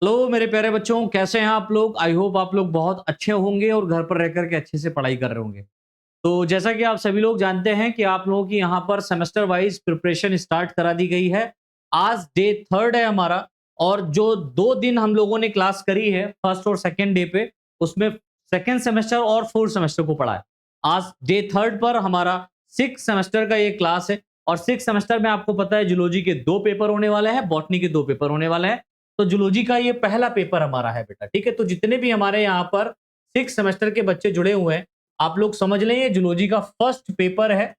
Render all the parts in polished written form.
Hello मेरे प्यारे बच्चों, कैसे हैं आप लोग? आई होप आप लोग बहुत अच्छे होंगे और घर पर रह कर के अच्छे से पढ़ाई कर रहे होंगे। तो जैसा कि आप सभी लोग जानते हैं कि आप लोगों की यहाँ पर सेमेस्टर वाइज प्रिपरेशन स्टार्ट करा दी गई है। आज डे 3 है हमारा और जो 2 दिन हम लोगों ने क्लास करी है फर्स्ट और सेकंड डे पे, उसमें सेकंड सेमेस्टर और फोर्थ सेमेस्टर को पढ़ा है। आज डे 3 पर हमारा 6 सेमेस्टर का ये क्लास है और 6 सेमेस्टर में आपको पता है जूलॉजी के 2 पेपर होने वाले हैं, बॉटनी के 2 पेपर होने वाले हैं। तो जूलॉजी का ये पहला पेपर हमारा है बेटा, ठीक है? तो जितने भी हमारे यहाँ पर 6 सेमेस्टर के बच्चे जुड़े हुए हैं, आप लोग समझ लें ये जूलॉजी का फर्स्ट पेपर है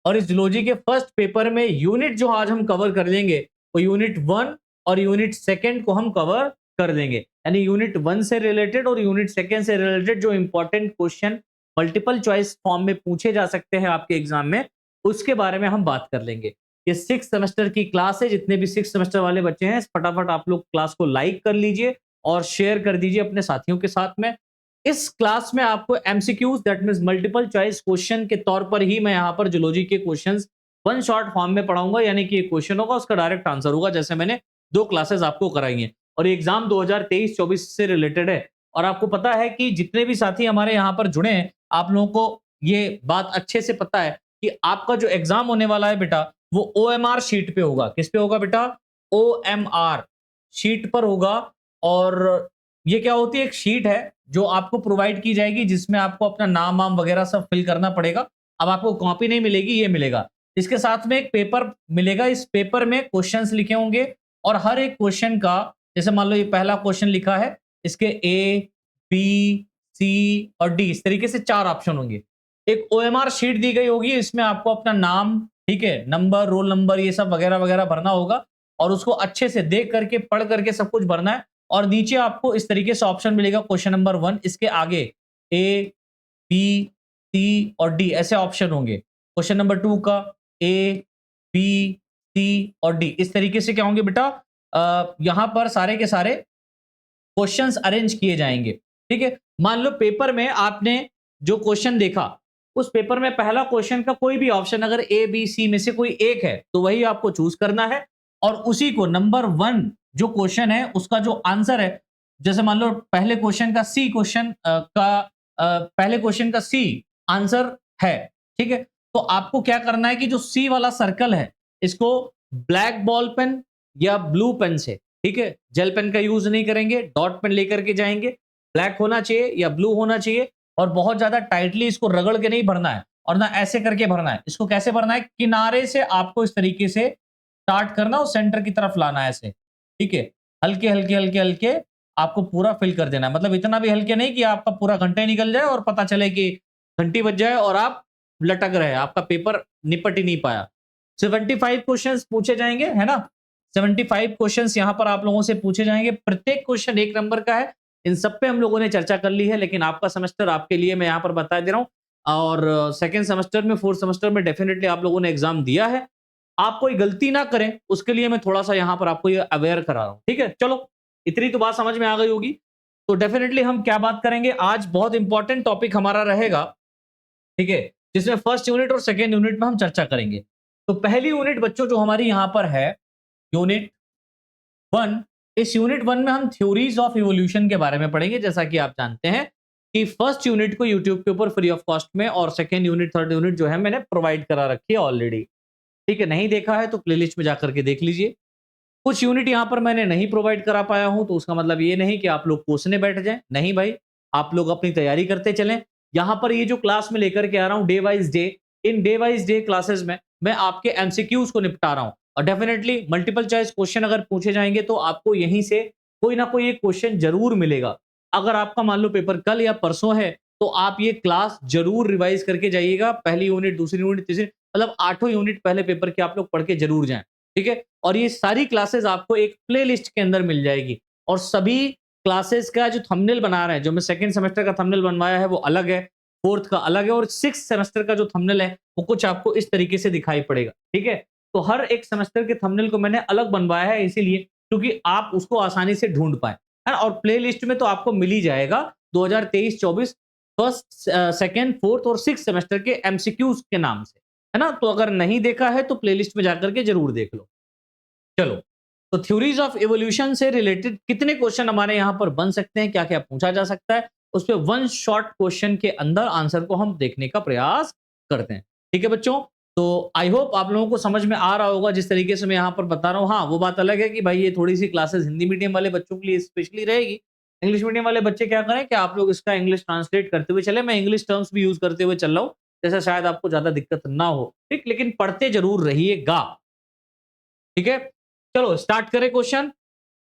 और इस जूलॉजी के फर्स्ट पेपर में यूनिट जो आज हम कवर कर लेंगे, वो यूनिट 1 और यूनिट 2 को हम कवर कर लेंगे। यानी यूनिट 1 से रिलेटेड और यूनिट 2 से रिलेटेड जो important question multiple choice form में पूछे जा सकते हैं आपके एग्जाम में, उसके बारे में हम बात कर लेंगे। ये 6 सेमेस्टर की क्लास है। जितने भी 6 सेमेस्टर वाले बच्चे हैं, फटाफट आप लोग क्लास को लाइक कर लीजिए और शेयर कर दीजिए अपने साथियों के साथ में। इस क्लास में आपको MCQs that means multiple choice question के तौर पर ही मैं यहाँ पर जूलॉजी के क्वेश्चंस वन शॉट फॉर्म में पढ़ाऊंगा, यानी कि एक क्वेश्चन होगा उसका डायरेक्ट आंसर होगा, जैसे मैंने 2 क्लासेस आपको कराई हैं। और ये एग्जाम 2023-24 से रिलेटेड है और आपको पता है कि जितने भी साथी हमारे यहाँ पर जुड़े हैं, आप लोगों को ये बात अच्छे से पता है कि आपका जो एग्जाम होने वाला है बेटा, वो ओएमआर शीट पे होगा। किस पे होगा बेटा? ओएमआर शीट पर होगा। और ये क्या होती है? एक शीट है जो आपको प्रोवाइड की जाएगी, जिसमें आपको अपना नाम वाम वगैरह सब फिल करना पड़ेगा। अब आपको कॉपी नहीं मिलेगी, ये मिलेगा। इसके साथ में एक पेपर मिलेगा। इस पेपर में क्वेश्चंस लिखे होंगे और हर एक क्वेश्चन का, जैसे मान लो ये पहला क्वेश्चन लिखा है, इसके ए, बी, सी और डी, इस तरीके से 4 ऑप्शन होंगे। एक ओएमआर शीट दी गई होगी, इसमें आपको अपना नाम, ठीक है, नंबर, रोल नंबर, ये सब वगैरह वगैरह भरना होगा और उसको अच्छे से देख करके, पढ़ करके सब कुछ भरना है। और नीचे आपको इस तरीके से ऑप्शन मिलेगा, क्वेश्चन नंबर 1, इसके आगे ए, बी, सी और डी ऐसे ऑप्शन होंगे। क्वेश्चन नंबर 2 का ए, बी, सी और डी, इस तरीके से क्या होंगे बेटा? यहां पर सारे के सारे क्वेश्चंस अरेंज किए जाएंगे, ठीक है? मान लो पेपर में आपने जो क्वेश्चन देखा, उस पेपर में पहला क्वेश्चन का कोई भी ऑप्शन अगर ए, बी, सी में से कोई एक है, तो वही आपको चूज करना है और उसी को नंबर 1 जो क्वेश्चन है उसका जो आंसर है, जैसे मान लो पहले क्वेश्चन का सी क्वेश्चन पहले क्वेश्चन का सी आंसर है, ठीक है? तो आपको क्या करना है कि जो सी वाला सर्कल है, इसको ब्लैक बॉल पेन या ब्लू पेन से, ठीक है, जेल पेन का यूज नहीं करेंगे, डॉट पेन लेकर के जाएंगे। ब्लैक होना चाहिए या ब्लू होना चाहिए और बहुत ज्यादा टाइटली इसको रगड़ के नहीं भरना है और ना ऐसे करके भरना है। इसको कैसे भरना है? किनारे से आपको इस तरीके से स्टार्ट करना और सेंटर की तरफ लाना है ऐसे, ठीक है? हल्के हल्के हल्के हल्के आपको पूरा फिल कर देना है। मतलब इतना भी हल्के नहीं कि आपका पूरा घंटे निकल जाए और पता चले कि घंटी बज जाए और आप लटक रहे, आपका पेपर निपट ही नहीं पाया। 75 क्वेश्चंस पूछे जाएंगे, है ना? 75 क्वेश्चंस यहाँ पर आप लोगों से पूछे जाएंगे। प्रत्येक क्वेश्चन 1 नंबर का है। इन सब पे हम लोगों ने चर्चा कर ली है, लेकिन आपका सेमेस्टर आपके लिए मैं यहाँ पर बता दे रहा हूँ। और सेकंड सेमेस्टर में, फोर्थ सेमेस्टर में डेफिनेटली आप लोगों ने एग्जाम दिया है। आप कोई गलती ना करें, उसके लिए मैं थोड़ा-सा यहाँ पर आपको ये अवेयर करा रहा हूँ, ठीक है? चलो, इतनी तो बात समझ में आ गई होगी। तो डेफिनेटली हम क्या बात करेंगे आज? बहुत इंपॉर्टेंट टॉपिक हमारा रहेगा, ठीक है? जिसमें फर्स्ट यूनिट और सेकंड यूनिट में हम चर्चा करेंगे। तो पहली यूनिट बच्चों जो हमारी यहाँ पर है, यूनिट 1, इस यूनिट 1 में हम थ्योरीज ऑफ इवोल्यूशन के बारे में पढ़ेंगे। जैसा कि आप जानते हैं कि फर्स्ट यूनिट को यूट्यूब के ऊपर फ्री ऑफ कॉस्ट में और सेकंड यूनिट, थर्ड यूनिट जो है मैंने प्रोवाइड करा रखी है ऑलरेडी, ठीक है? नहीं देखा है तो प्लेलिस्ट में जाकर के देख लीजिए। कुछ यूनिट यहाँ पर मैंने नहीं प्रोवाइड करा पाया हूं, तो उसका मतलब ये नहीं कि आप लोग कोसने बैठ जाएं। नहीं भाई, आप लोग अपनी तैयारी करते चलें। यहाँ पर ये जो क्लास में लेकर के आ रहा हूँ day wise day, in day wise day classes में मैं आपके एमसीक्यूज को निपटा रहा हूँ और डेफिनेटली मल्टीपल चॉइस क्वेश्चन अगर पूछे जाएंगे तो आपको यहीं से कोई ना कोई एक क्वेश्चन जरूर मिलेगा। अगर आपका मान लो पेपर कल या परसों है, तो आप ये क्लास जरूर रिवाइज करके जाइएगा। पहली यूनिट, दूसरी यूनिट, तीसरी, मतलब 8 यूनिट पहले पेपर के आप लोग पढ़ के जरूर जाएं, ठीक है? और ये सारी क्लासेस आपको एक प्लेलिस्ट के अंदर मिल जाएगी और सभी क्लासेस का जो थंबनेल बना रहे हैं, जो मैं सेकंड सेमेस्टर का थंबनेल बनवाया है वो अलग है, फोर्थ का अलग है और सिक्स सेमेस्टर का जो थंबनेल है वो कुछ आपको इस तरीके से दिखाई पड़ेगा, ठीक है? तो हर एक सेमेस्टर के थंबनेल को मैंने अलग बनवाया है, इसीलिए क्योंकि आप उसको आसानी से ढूंढ पाए, है ना? और प्लेलिस्ट में तो आपको मिल ही जाएगा 2023-24 फर्स्ट, सेकंड, फोर्थ और सिक्स सेमेस्टर के एमसीक्यूज के नाम से, है ना? तो अगर नहीं देखा है तो प्लेलिस्ट में जाकर के जरूर देख लो। चलो, तो थ्योरीज ऑफ इवोल्यूशन से रिलेटेड कितने क्वेश्चन हमारे यहाँ पर बन सकते हैं, क्या क्या पूछा जा सकता है, उस पर वन शॉर्ट क्वेश्चन के अंदर आंसर को हम देखने का प्रयास करते हैं। ठीक है बच्चों, तो आई होप आप लोगों को समझ में आ रहा होगा जिस तरीके से मैं यहाँ पर बता रहा हूँ। हाँ, वो बात अलग है कि भाई ये थोड़ी सी क्लासेस हिंदी मीडियम वाले बच्चों के लिए स्पेशली रहेगी। इंग्लिश मीडियम वाले बच्चे क्या करें कि आप लोग इसका इंग्लिश ट्रांसलेट करते हुए चले, मैं इंग्लिश टर्म्स भी यूज करते हुए चल रहा हूँ, जैसे शायद आपको ज्यादा दिक्कत ना हो। ठीक, लेकिन पढ़ते जरूर रहिएगा। ठीक है, चलो स्टार्ट करें, क्वेश्चन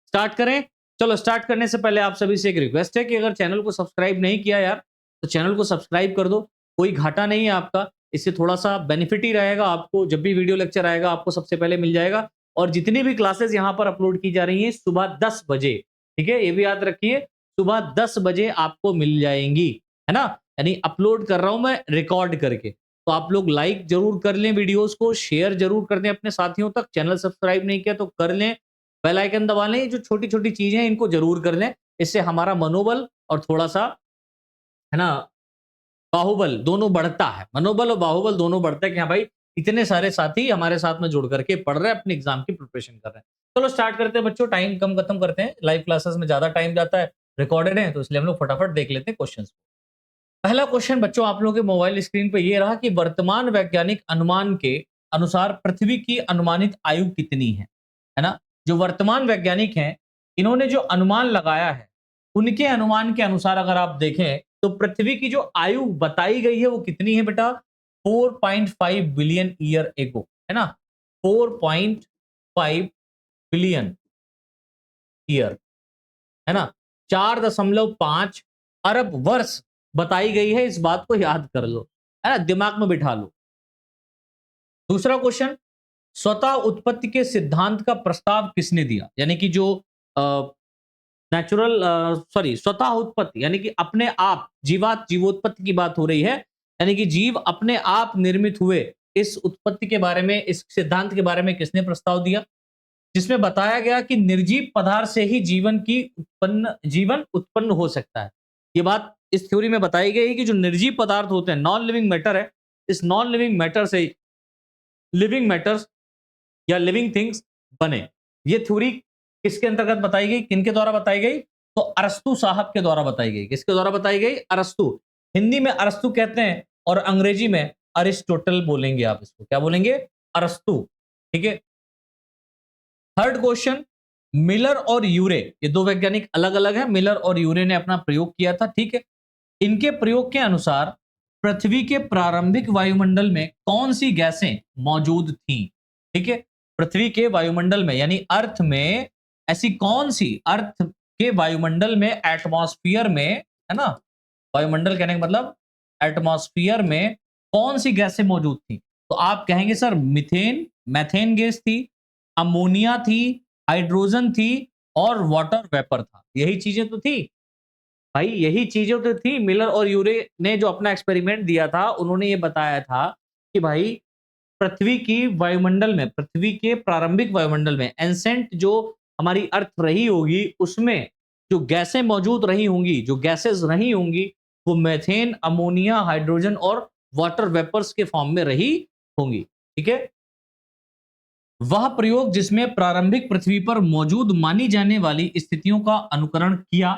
स्टार्ट करें। चलो स्टार्ट करने से पहले आप सभी से एक रिक्वेस्ट है कि अगर चैनल को सब्सक्राइब नहीं किया यार, तो चैनल को सब्सक्राइब कर दो। कोई घाटा नहीं है आपका, इससे थोड़ा सा बेनिफिट ही रहेगा आपको। जब भी वीडियो लेक्चर आएगा आपको सबसे पहले मिल जाएगा। और जितनी भी क्लासेस यहाँ पर अपलोड की जा रही हैं सुबह 10 बजे, ठीक है, ये भी याद रखिए, सुबह 10 बजे आपको मिल जाएंगी, है ना। यानी अपलोड कर रहा हूं मैं रिकॉर्ड करके। तो आप लोग लाइक जरूर कर लें, वीडियोस को शेयर जरूर कर दें अपने साथियों तक। चैनल सब्सक्राइब नहीं किया तो कर लें, बेल आइकन दबा लें। जो छोटी छोटी चीजें हैं इनको जरूर कर लें, इससे हमारा मनोबल और थोड़ा सा, है ना, बाहुबल दोनों बढ़ता है। मनोबल और बाहुबल दोनों बढ़ता है कि हाँ भाई इतने सारे साथी हमारे साथ में जुड़ करके पढ़ रहे हैं, अपने एग्जाम की प्रिपरेशन कर रहे हैं। चलो स्टार्ट करते हैं बच्चों, टाइम कम खत्म करते हैं। लाइव क्लासेस में ज्यादा टाइम जाता है, रिकॉर्डेड है, तो इसलिए हम लोग फटाफट देख लेते हैं क्वेश्चन। पहला क्वेश्चन बच्चों आप लोगों के मोबाइल स्क्रीन पे ये रहा कि वर्तमान वैज्ञानिक अनुमान के अनुसार पृथ्वी की अनुमानित आयु कितनी है ना। जो वर्तमान वैज्ञानिक हैं, इन्होंने जो अनुमान लगाया है, उनके अनुमान के अनुसार अगर आप देखें तो पृथ्वी की जो आयु बताई गई है वो कितनी है बेटा, 4.5 बिलियन ईयर एगो, है ना, 4.5 बिलियन ईयर, है ना, 4.5 अरब वर्ष बताई गई है। इस बात को याद कर लो, है ना, दिमाग में बिठा लो। दूसरा क्वेश्चन, स्वतः उत्पत्ति के सिद्धांत का प्रस्ताव किसने दिया, यानी कि जो नेचुरल सॉरी स्वतः उत्पत्ति यानी कि अपने आप जीवोत्पत्ति की बात हो रही है, यानी कि जीव अपने आप निर्मित हुए, इस उत्पत्ति के बारे में, इस सिद्धांत के बारे में किसने प्रस्ताव दिया, जिसमें बताया गया कि निर्जीव पदार्थ से ही जीवन उत्पन्न हो सकता है। ये बात इस थ्योरी में बताई गई कि जो निर्जीव पदार्थ होते हैं, नॉन लिविंग मैटर है, इस नॉन लिविंग मैटर से लिविंग मैटर्स या लिविंग थिंग्स बने। ये थ्योरी किसके अंतर्गत बताई गई, किनके द्वारा बताई गई, तो अरस्तु साहब के द्वारा बताई गई। किसके द्वारा बताई गई, अरस्तु। हिंदी में अरस्तु कहते हैं और अंग्रेजी में अरिस्टोटल बोलेंगे, आप इसको क्या बोलेंगे, अरस्तु। ठीक है। थर्ड क्वेश्चन, मिलर और यूरे, ये दो वैज्ञानिक अलग अलग हैं, मिलर और यूरे ने अपना प्रयोग किया था। ठीक है। इनके प्रयोग के अनुसार पृथ्वी के प्रारंभिक वायुमंडल में कौन सी गैसें मौजूद थीं। ठीक है। पृथ्वी के वायुमंडल में यानी अर्थ में ऐसी कौन सी, अर्थ के वायुमंडल में, एटमॉस्फेयर में, है ना, वायुमंडल कहने का मतलब एटमॉस्फेयर में कौन सी गैसें मौजूद थी। तो आप कहेंगे सर मीथेन, मैथेन गैस थी, अमोनिया थी, हाइड्रोजन थी और वाटर वेपर था। यही चीजें तो थी भाई, यही चीजें तो थी। मिलर और यूरे ने जो अपना एक्सपेरिमेंट दिया था, उन्होंने ये बताया था कि भाई पृथ्वी की वायुमंडल में, पृथ्वी के प्रारंभिक वायुमंडल में, एंसेंट जो हमारी अर्थ रही होगी, उसमें जो गैसें मौजूद रही होंगी, जो गैसेस रही होंगी, वो मेथेन, अमोनिया, हाइड्रोजन और वाटर वेपर्स के फॉर्म में रही होंगी। ठीक है। वह प्रयोग जिसमें प्रारंभिक पृथ्वी पर मौजूद मानी जाने वाली स्थितियों का अनुकरण किया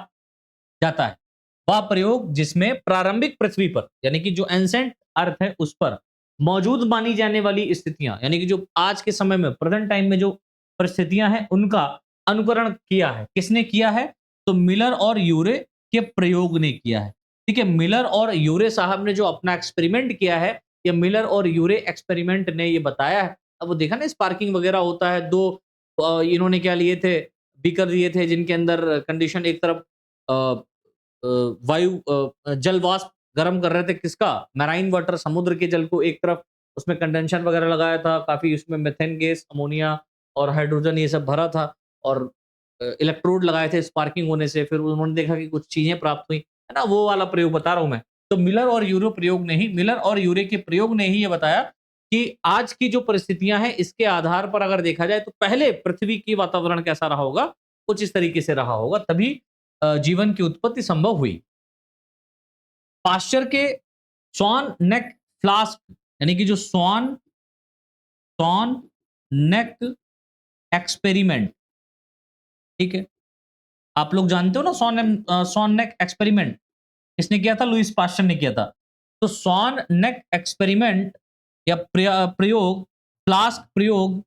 जाता है, वह प्रयोग जिसमें प्रारंभिक पृथ्वी पर यानी कि जो एंसेंट अर्थ है उस पर मौजूद मानी जाने वाली स्थितियां, यानी कि जो आज के समय में प्रेजेंट टाइम में जो परिस्थितियां हैं, उनका अनुकरण किया है। किसने किया है, तो मिलर और यूरे के प्रयोग ने किया है। ठीक है। मिलर और यूरे साहब ने जो अपना एक्सपेरिमेंट किया है, ये मिलर और यूरे एक्सपेरिमेंट ने ये बताया है। अब वो देखा ना, स्पार्किंग वगैरह होता है, दो इन्होंने क्या लिए थे, बीकर लिए थे, जिनके अंदर कंडीशन एक तरफ जल वाष्प गर्म कर रहे थे, किसका, मैराइन वाटर, समुद्र के जल को एक तरफ, उसमें कंडेंसर वगैरह लगाया था काफी, उसमें मेथेन गैस, अमोनिया और हाइड्रोजन ये सब भरा था, और इलेक्ट्रोड लगाए थे स्पार्किंग होने से, फिर उन्होंने देखा कि कुछ चीजें प्राप्त हुई, है ना, वो वाला प्रयोग बता रहा हूं मैं। तो मिलर और यूरे प्रयोग ने ही, मिलर और यूरे के प्रयोग ने ही ये बताया कि आज की जो परिस्थितियां हैं, इसके आधार पर अगर देखा जाए तो पहले पृथ्वी की वातावरण कैसा रहा होगा, कुछ इस तरीके से रहा होगा, तभी जीवन की उत्पत्ति संभव हुई। पाश्चर के स्वान नेक फ्लास्क, यानी कि जो स्वान नेक एक्सपेरिमेंट, ठीक है, आप लोग जानते हो ना सॉन नेक एक्सपेरिमेंट किसने किया था? लुईस पास्चर ने किया था। तो सॉन नेक एक्सपेरिमेंट या प्रयोग, फ्लास्क प्रयोग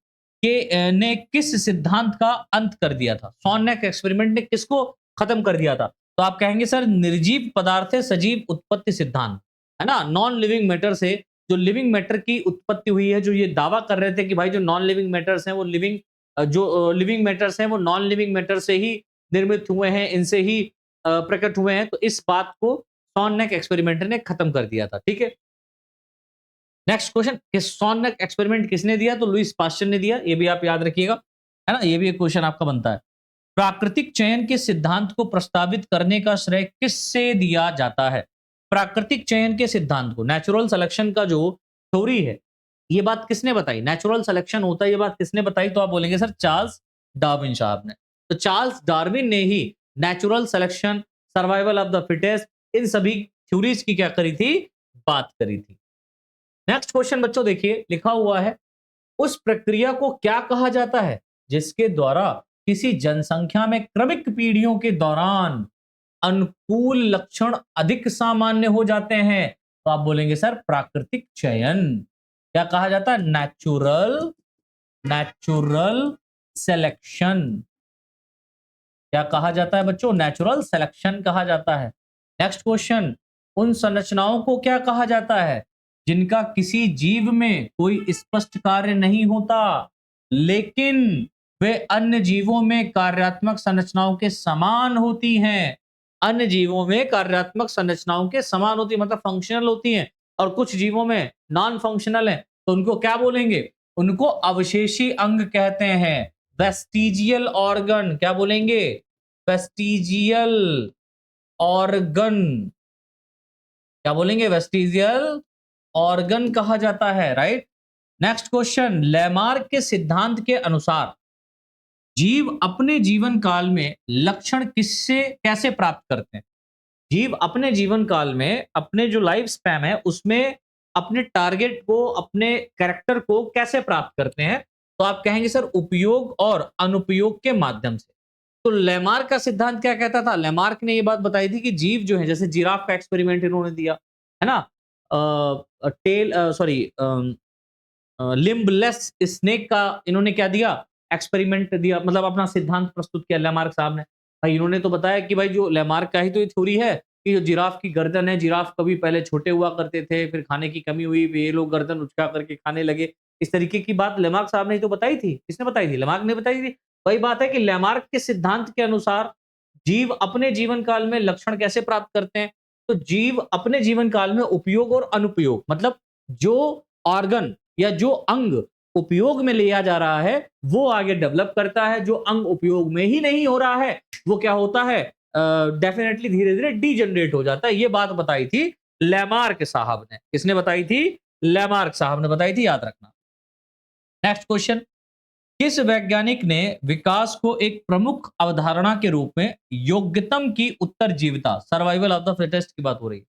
के ने किस सिद्धांत का अंत कर दिया था? सॉन नेक एक्सपेरिमेंट ने किसको खत्म कर दिया था? तो आप कहेंगे सर निर्जीव पदार्थ से सजीव उत्पत्ति सिद्धांत, है ना? नॉन लिविंग मैटर से जो लिविंग मैटर की उत्पत्ति हुई है, जो ये दावा कर रहे थे कि भाई जो नॉन लिविंग मैटर्स हैं वो लिविंग मैटर्स हैं वो नॉन लिविंग मैटर से ही निर्मित हुए हैं, इनसे ही प्रकट हुए हैं। तो इस बात को सॉन नेक एक्सपेरिमेंट ने खत्म कर दिया था। ठीक है, नेक्स्ट क्वेश्चन, सॉन नेक एक्सपेरिमेंट किसने दिया? तो लुईस पास्चर ने दिया, ये भी आप याद रखिएगा, है ना? ये भी एक क्वेश्चन आपका बनता है। प्राकृतिक चयन के सिद्धांत को प्रस्तावित करने का श्रेय किससे दिया जाता है? प्राकृतिक चयन के सिद्धांत को, नेचुरल सिलेक्शन का जो थ्योरी है, ये बात किसने बताई? नेचुरल सिलेक्शन होता है, ये बात किसने बताई? तो आप बोलेंगे सर चार्ल्स डार्विन साहब ने। तो चार्ल्स डार्विन ने ही natural selection, survival of the fittest, इन सभी थ्योरीज की क्या करी थी? बात करी थी। नेक्स्ट क्वेश्चन बच्चों देखिए, लिखा हुआ है उस प्रक्रिया को क्या कहा जाता है जिसके द्वारा किसी जनसंख्या में क्रमिक पीढ़ियों के दौरान अनुकूल लक्षण अधिक सामान्य हो जाते हैं? तो आप बोलेंगे सर प्राकृतिक चयन। क्या कहा जाता है? Natural selection. क्या कहा जाता है बच्चों? नेचुरल सिलेक्शन कहा जाता है। नेक्स्ट क्वेश्चन, उन संरचनाओं को क्या कहा जाता है जिनका किसी जीव में कोई स्पष्ट कार्य नहीं होता लेकिन वे अन्य जीवों में कार्यात्मक संरचनाओं के समान होती हैं? अन्य जीवों में कार्यात्मक संरचनाओं के समान होती है, मतलब फंक्शनल होती हैं, और कुछ जीवों में नॉन फंक्शनल है, तो उनको क्या बोलेंगे? उनको अवशेषी अंग कहते हैं, वेस्टिजियल ऑर्गन। क्या बोलेंगे? Vestigial organ. क्या बोलेंगे? वेस्टिजियल ऑर्गन कहा जाता है, राइट? नेक्स्ट क्वेश्चन, लैमार्क के सिद्धांत के अनुसार जीव अपने जीवन काल में लक्षण किससे कैसे प्राप्त करते हैं? जीव अपने जीवन काल में अपने जो लाइफ स्पैन है उसमें अपने टारगेट को, अपने कैरेक्टर को कैसे प्राप्त करते हैं? तो आप कहेंगे सर उपयोग और अनुपयोग के माध्यम से। तो लेमार्क का सिद्धांत क्या कहता था? लेमार्क ने ये बात बताई थी कि जीव जो है, जैसे जिराफ का एक्सपेरिमेंट इन्होंने दिया, है ना? टेल सॉरी लिम्बलेस स्नेक का इन्होंने क्या दिया? एक्सपेरिमेंट दिया, मतलब अपना सिद्धांत प्रस्तुत किया लेमार्क साहब ने। भाई इन्होंने तो बताया कि भाई जो लेमार्क का ही तो ये थ्योरी है कि जो जिराफ की गर्दन है, जिराफ कभी पहले छोटे हुआ करते थे, फिर खाने की कमी हुई, फिर ये लोग गर्दन उचका करके खाने लगे। इस तरीके की बात लेमार्क साहब ने ही तो बताई थी। किसने बताई थी? लेमार्क ने बताई थी। वही बात है कि लेमार्क के सिद्धांत के अनुसार जीव अपने जीवन काल में लक्षण कैसे प्राप्त करते हैं? तो जीव अपने जीवन काल में उपयोग और अनुपयोग, मतलब जो ऑर्गन या जो अंग उपयोग में लिया जा रहा है वो आगे डेवलप करता है, जो अंग उपयोग में ही नहीं हो रहा है वो क्या होता है? डेफिनेटली धीरे धीरे डीजनरेट हो जाता है। ये बात बताई थी लेमार्क साहब ने। किसने बताई थी? लेमार्क साहब ने बताई थी, याद रखना। नेक्स्ट क्वेश्चन, किस वैज्ञानिक ने विकास को एक प्रमुख अवधारणा के रूप में योग्यतम की उत्तरजीविता, सर्वाइवल ऑफ द फिटेस्ट की बात हो रही है,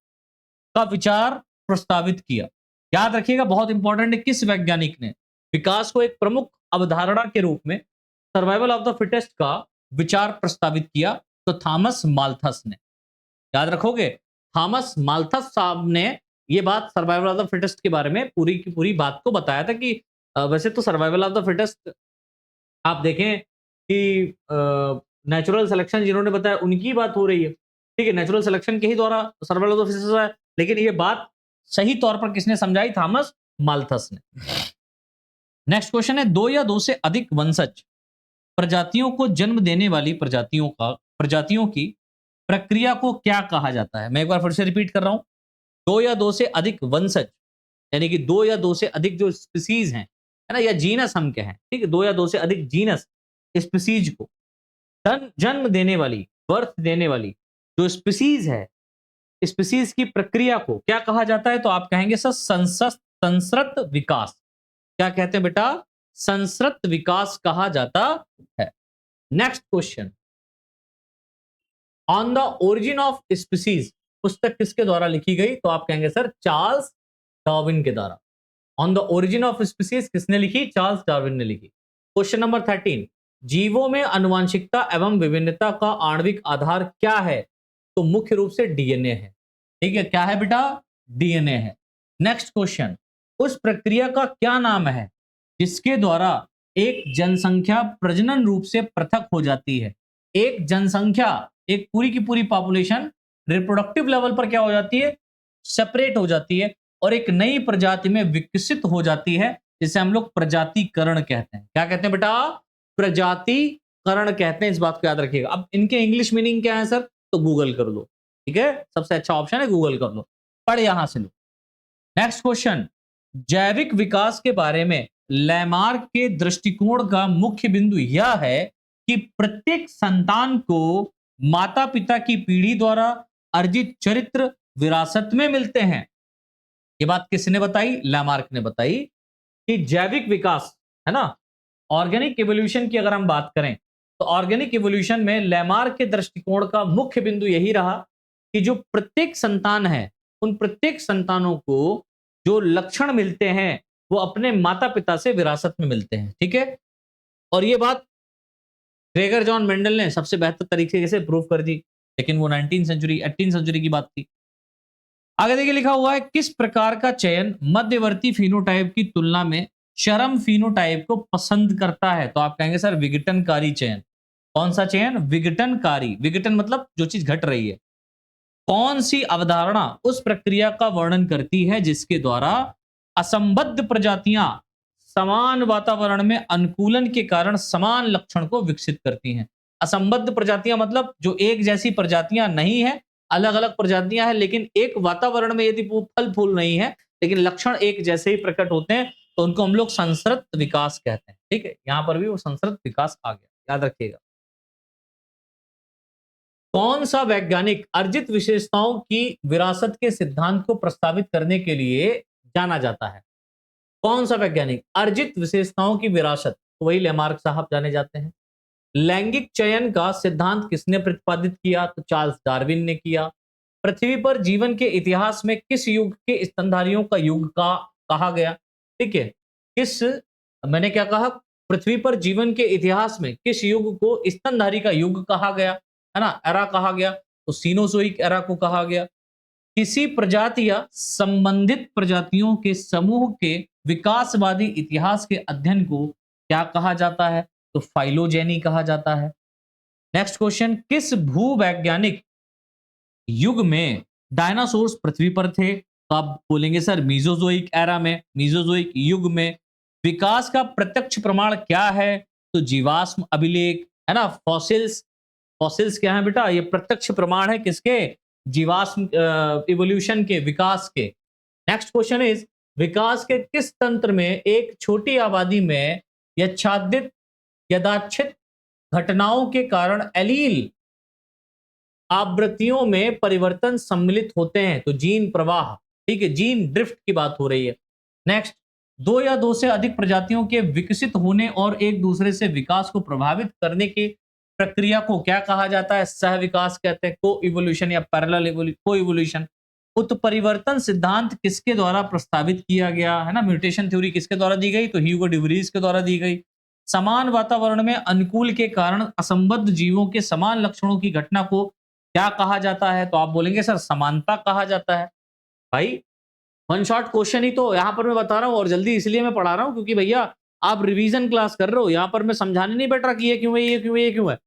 का विचार प्रस्तावित किया? याद रखिएगा, बहुत इंपॉर्टेंट है। किस वैज्ञानिक ने विकास को एक प्रमुख अवधारणा के रूप में सर्वाइवल ऑफ द फिटेस्ट का विचार प्रस्तावित किया? तो थॉमस माल्थस ने। याद रखोगे, थॉमस माल्थस साहब ने ये बात सर्वाइवल ऑफ द फिटेस्ट के बारे में पूरी की पूरी बात को बताया था कि वैसे तो सर्वाइवल ऑफ द फिटेस्ट आप देखें कि नेचुरल सिलेक्शन जिन्होंने बताया उनकी बात हो रही है, ठीक है, नेचुरल सिलेक्शन के ही द्वारा सर्वाइवल ऑफ द फिटेस्ट है, लेकिन ये बात सही तौर पर किसने समझाई? थॉमस माल्थस ने। नेक्स्ट क्वेश्चन है, दो या दो से अधिक वंशज प्रजातियों को जन्म देने वाली प्रजातियों की प्रक्रिया को क्या कहा जाता है? मैं एक बार फिर से रिपीट कर रहा हूं, दो या दो से अधिक वंशज, यानी कि दो या दो से अधिक जो स्पीसीज हैं, है ना, या जीनस हम कहें, ठीक है, दो या दो से अधिक जीनस स्पीसीज को जन्म देने वाली, बर्थ देने वाली जो स्पीसीज है, स्पीसीज की प्रक्रिया को क्या कहा जाता है? तो आप कहेंगे सर संसृत विकास। क्या कहते हैं बेटा? संसृत विकास कहा जाता है। Next question, on the origin of species पुस्तक किसके द्वारा लिखी गई? तो आप कहेंगे सर चार्ल्स डार्विन के द्वारा। On the origin of species किसने लिखी? चार्ल्स डार्विन ने लिखी। क्वेश्चन नंबर 13, जीवों में आनुवंशिकता एवं विभिन्नता का आणविक आधार क्या है? तो मुख्य रूप से डीएनए है। ठीक है, क्या है बेटा? डीएनए है। नेक्स्ट क्वेश्चन, उस प्रक्रिया का क्या नाम है जिसके द्वारा एक जनसंख्या प्रजनन रूप से पृथक हो जाती है? एक जनसंख्या, एक पूरी की पूरी पॉपुलेशन रिप्रोडक्टिव लेवल पर क्या हो जाती है? सेपरेट हो जाती है और एक नई प्रजाति में विकसित हो जाती है, जिसे हम लोग प्रजातिकरण कहते हैं। क्या कहते हैं बेटा? प्रजातिकरण कहते हैं। इस बात को याद रखिएगा। अब इनके इंग्लिश मीनिंग क्या है सर? तो गूगल कर लो। ठीक है, सबसे अच्छा ऑप्शन है गूगल कर लो, पढ़ यहां से लो। नेक्स्ट क्वेश्चन, जैविक विकास के बारे में लैमार्क के दृष्टिकोण का मुख्य बिंदु यह है कि प्रत्येक संतान को माता पिता की पीढ़ी द्वारा अर्जित चरित्र विरासत में मिलते हैं। ये बात किसने बताई? लैमार्क ने बताई कि जैविक विकास है ना, ऑर्गेनिक इवोल्यूशन की अगर हम बात करें तो ऑर्गेनिक इवोल्यूशन में लैमार्क के दृष्टिकोण का मुख्य बिंदु यही रहा कि जो प्रत्येक संतान है, उन प्रत्येक संतानों को जो लक्षण मिलते हैं वो अपने माता पिता से विरासत में मिलते हैं। ठीक है, और ये बात ग्रेगर जॉन मेंडल ने सबसे बेहतर तरीके से प्रूव कर दी, लेकिन वो 18वीं सेंचुरी की बात थी। आगे देखिए लिखा हुआ है, किस प्रकार का चयन मध्यवर्ती फिनोटाइप की तुलना में चरम फिनोटाइप को पसंद करता है? तो आप कहेंगे सर विघटनकारी चयन। कौन सा चयन? विघटनकारी। विघटन मतलब जो चीज घट रही है। कौन सी अवधारणा उस प्रक्रिया का वर्णन करती है जिसके द्वारा असंबद्ध प्रजातियां समान वातावरण में अनुकूलन के कारण समान लक्षण को विकसित करती हैं? असंबद्ध प्रजातियां मतलब जो एक जैसी प्रजातियां नहीं है, अलग अलग प्रजातियां हैं, लेकिन एक वातावरण में यदि वो फल फूल नहीं है लेकिन लक्षण एक जैसे ही प्रकट होते हैं तो उनको हम लोग संसृत विकास कहते हैं। ठीक है, यहां पर भी वो संसृत विकास आ गया, याद रखिएगा। कौन सा वैज्ञानिक अर्जित विशेषताओं की विरासत के सिद्धांत को प्रस्तावित करने के लिए जाना जाता है? कौन सा वैज्ञानिक? अर्जित विशेषताओं की विरासत, तो वही लेमार्क साहब जाने जाते हैं। लैंगिक चयन का सिद्धांत किसने प्रतिपादित किया? तो चार्ल्स डार्विन ने किया। पृथ्वी पर जीवन के इतिहास में किस युग के स्तनधारियों का युग का कहा गया? ठीक है, किस, मैंने क्या कहा? पृथ्वी पर जीवन के इतिहास में किस युग को स्तनधारी का युग कहा गया, है ना, एरा कहा गया? तो सीनोजोइक एरा को कहा गया। किसी प्रजाति या संबंधित प्रजातियों के समूह के विकासवादी इतिहास के अध्ययन को क्या कहा जाता है? तो फाइलोजेनी कहा जाता है। नेक्स्ट क्वेश्चन, किस भूवैज्ञानिक युग में डायनासोर्स पृथ्वी पर थे? तो आप बोलेंगे सर मीजोजोइक एरा में, मीजोजोइक युग में। विकास का प्रत्यक्ष प्रमाण क्या है? तो जीवाश्म अभिलेख, है ना, फॉसिल्स। फॉसिल्स क्या है बेटा? ये प्रत्यक्ष प्रमाण है किसके? जीवाश्म इवोल्यूशन के, विकास के। नेक्स्ट क्वेश्चन इज, विकास के किस तंत्र में एक छोटी आबादी में यच्छादित यदाच्छित घटनाओं के कारण एलील आवृत्तियों में परिवर्तन सम्मिलित होते हैं? तो जीन प्रवाह। ठीक है, जीन ड्रिफ्ट की बात हो रही है। नेक्स्ट, दो या दो से अधिक प्रजातियों के विकसित होने और एक दूसरे से विकास को प्रभावित करने की प्रक्रिया को क्या कहा जाता है? सह विकास कहते हैं, को इवोल्यूशन या पैरेलल को इवोल्यूशन। उत्परिवर्तन सिद्धांत किसके द्वारा प्रस्तावित किया गया, है ना? म्यूटेशन थ्योरी किसके द्वारा दी गई? तो ह्यूगो डिवरीज के द्वारा दी गई। समान वातावरण में अनुकूल के कारण असंबद्ध जीवों के समान लक्षणों की घटना को क्या कहा जाता है? तो आप बोलेंगे सर समानता कहा जाता है। भाई वन शॉट क्वेश्चन ही तो यहाँ पर मैं बता रहा हूँ, और जल्दी इसलिए मैं पढ़ा रहा हूँ क्योंकि भैया आप रिवीजन क्लास कर रहे हो, यहाँ पर मैं समझाने नहीं बैठ रहा कि ये क्यों है, ये क्यों है, ये क्यों है।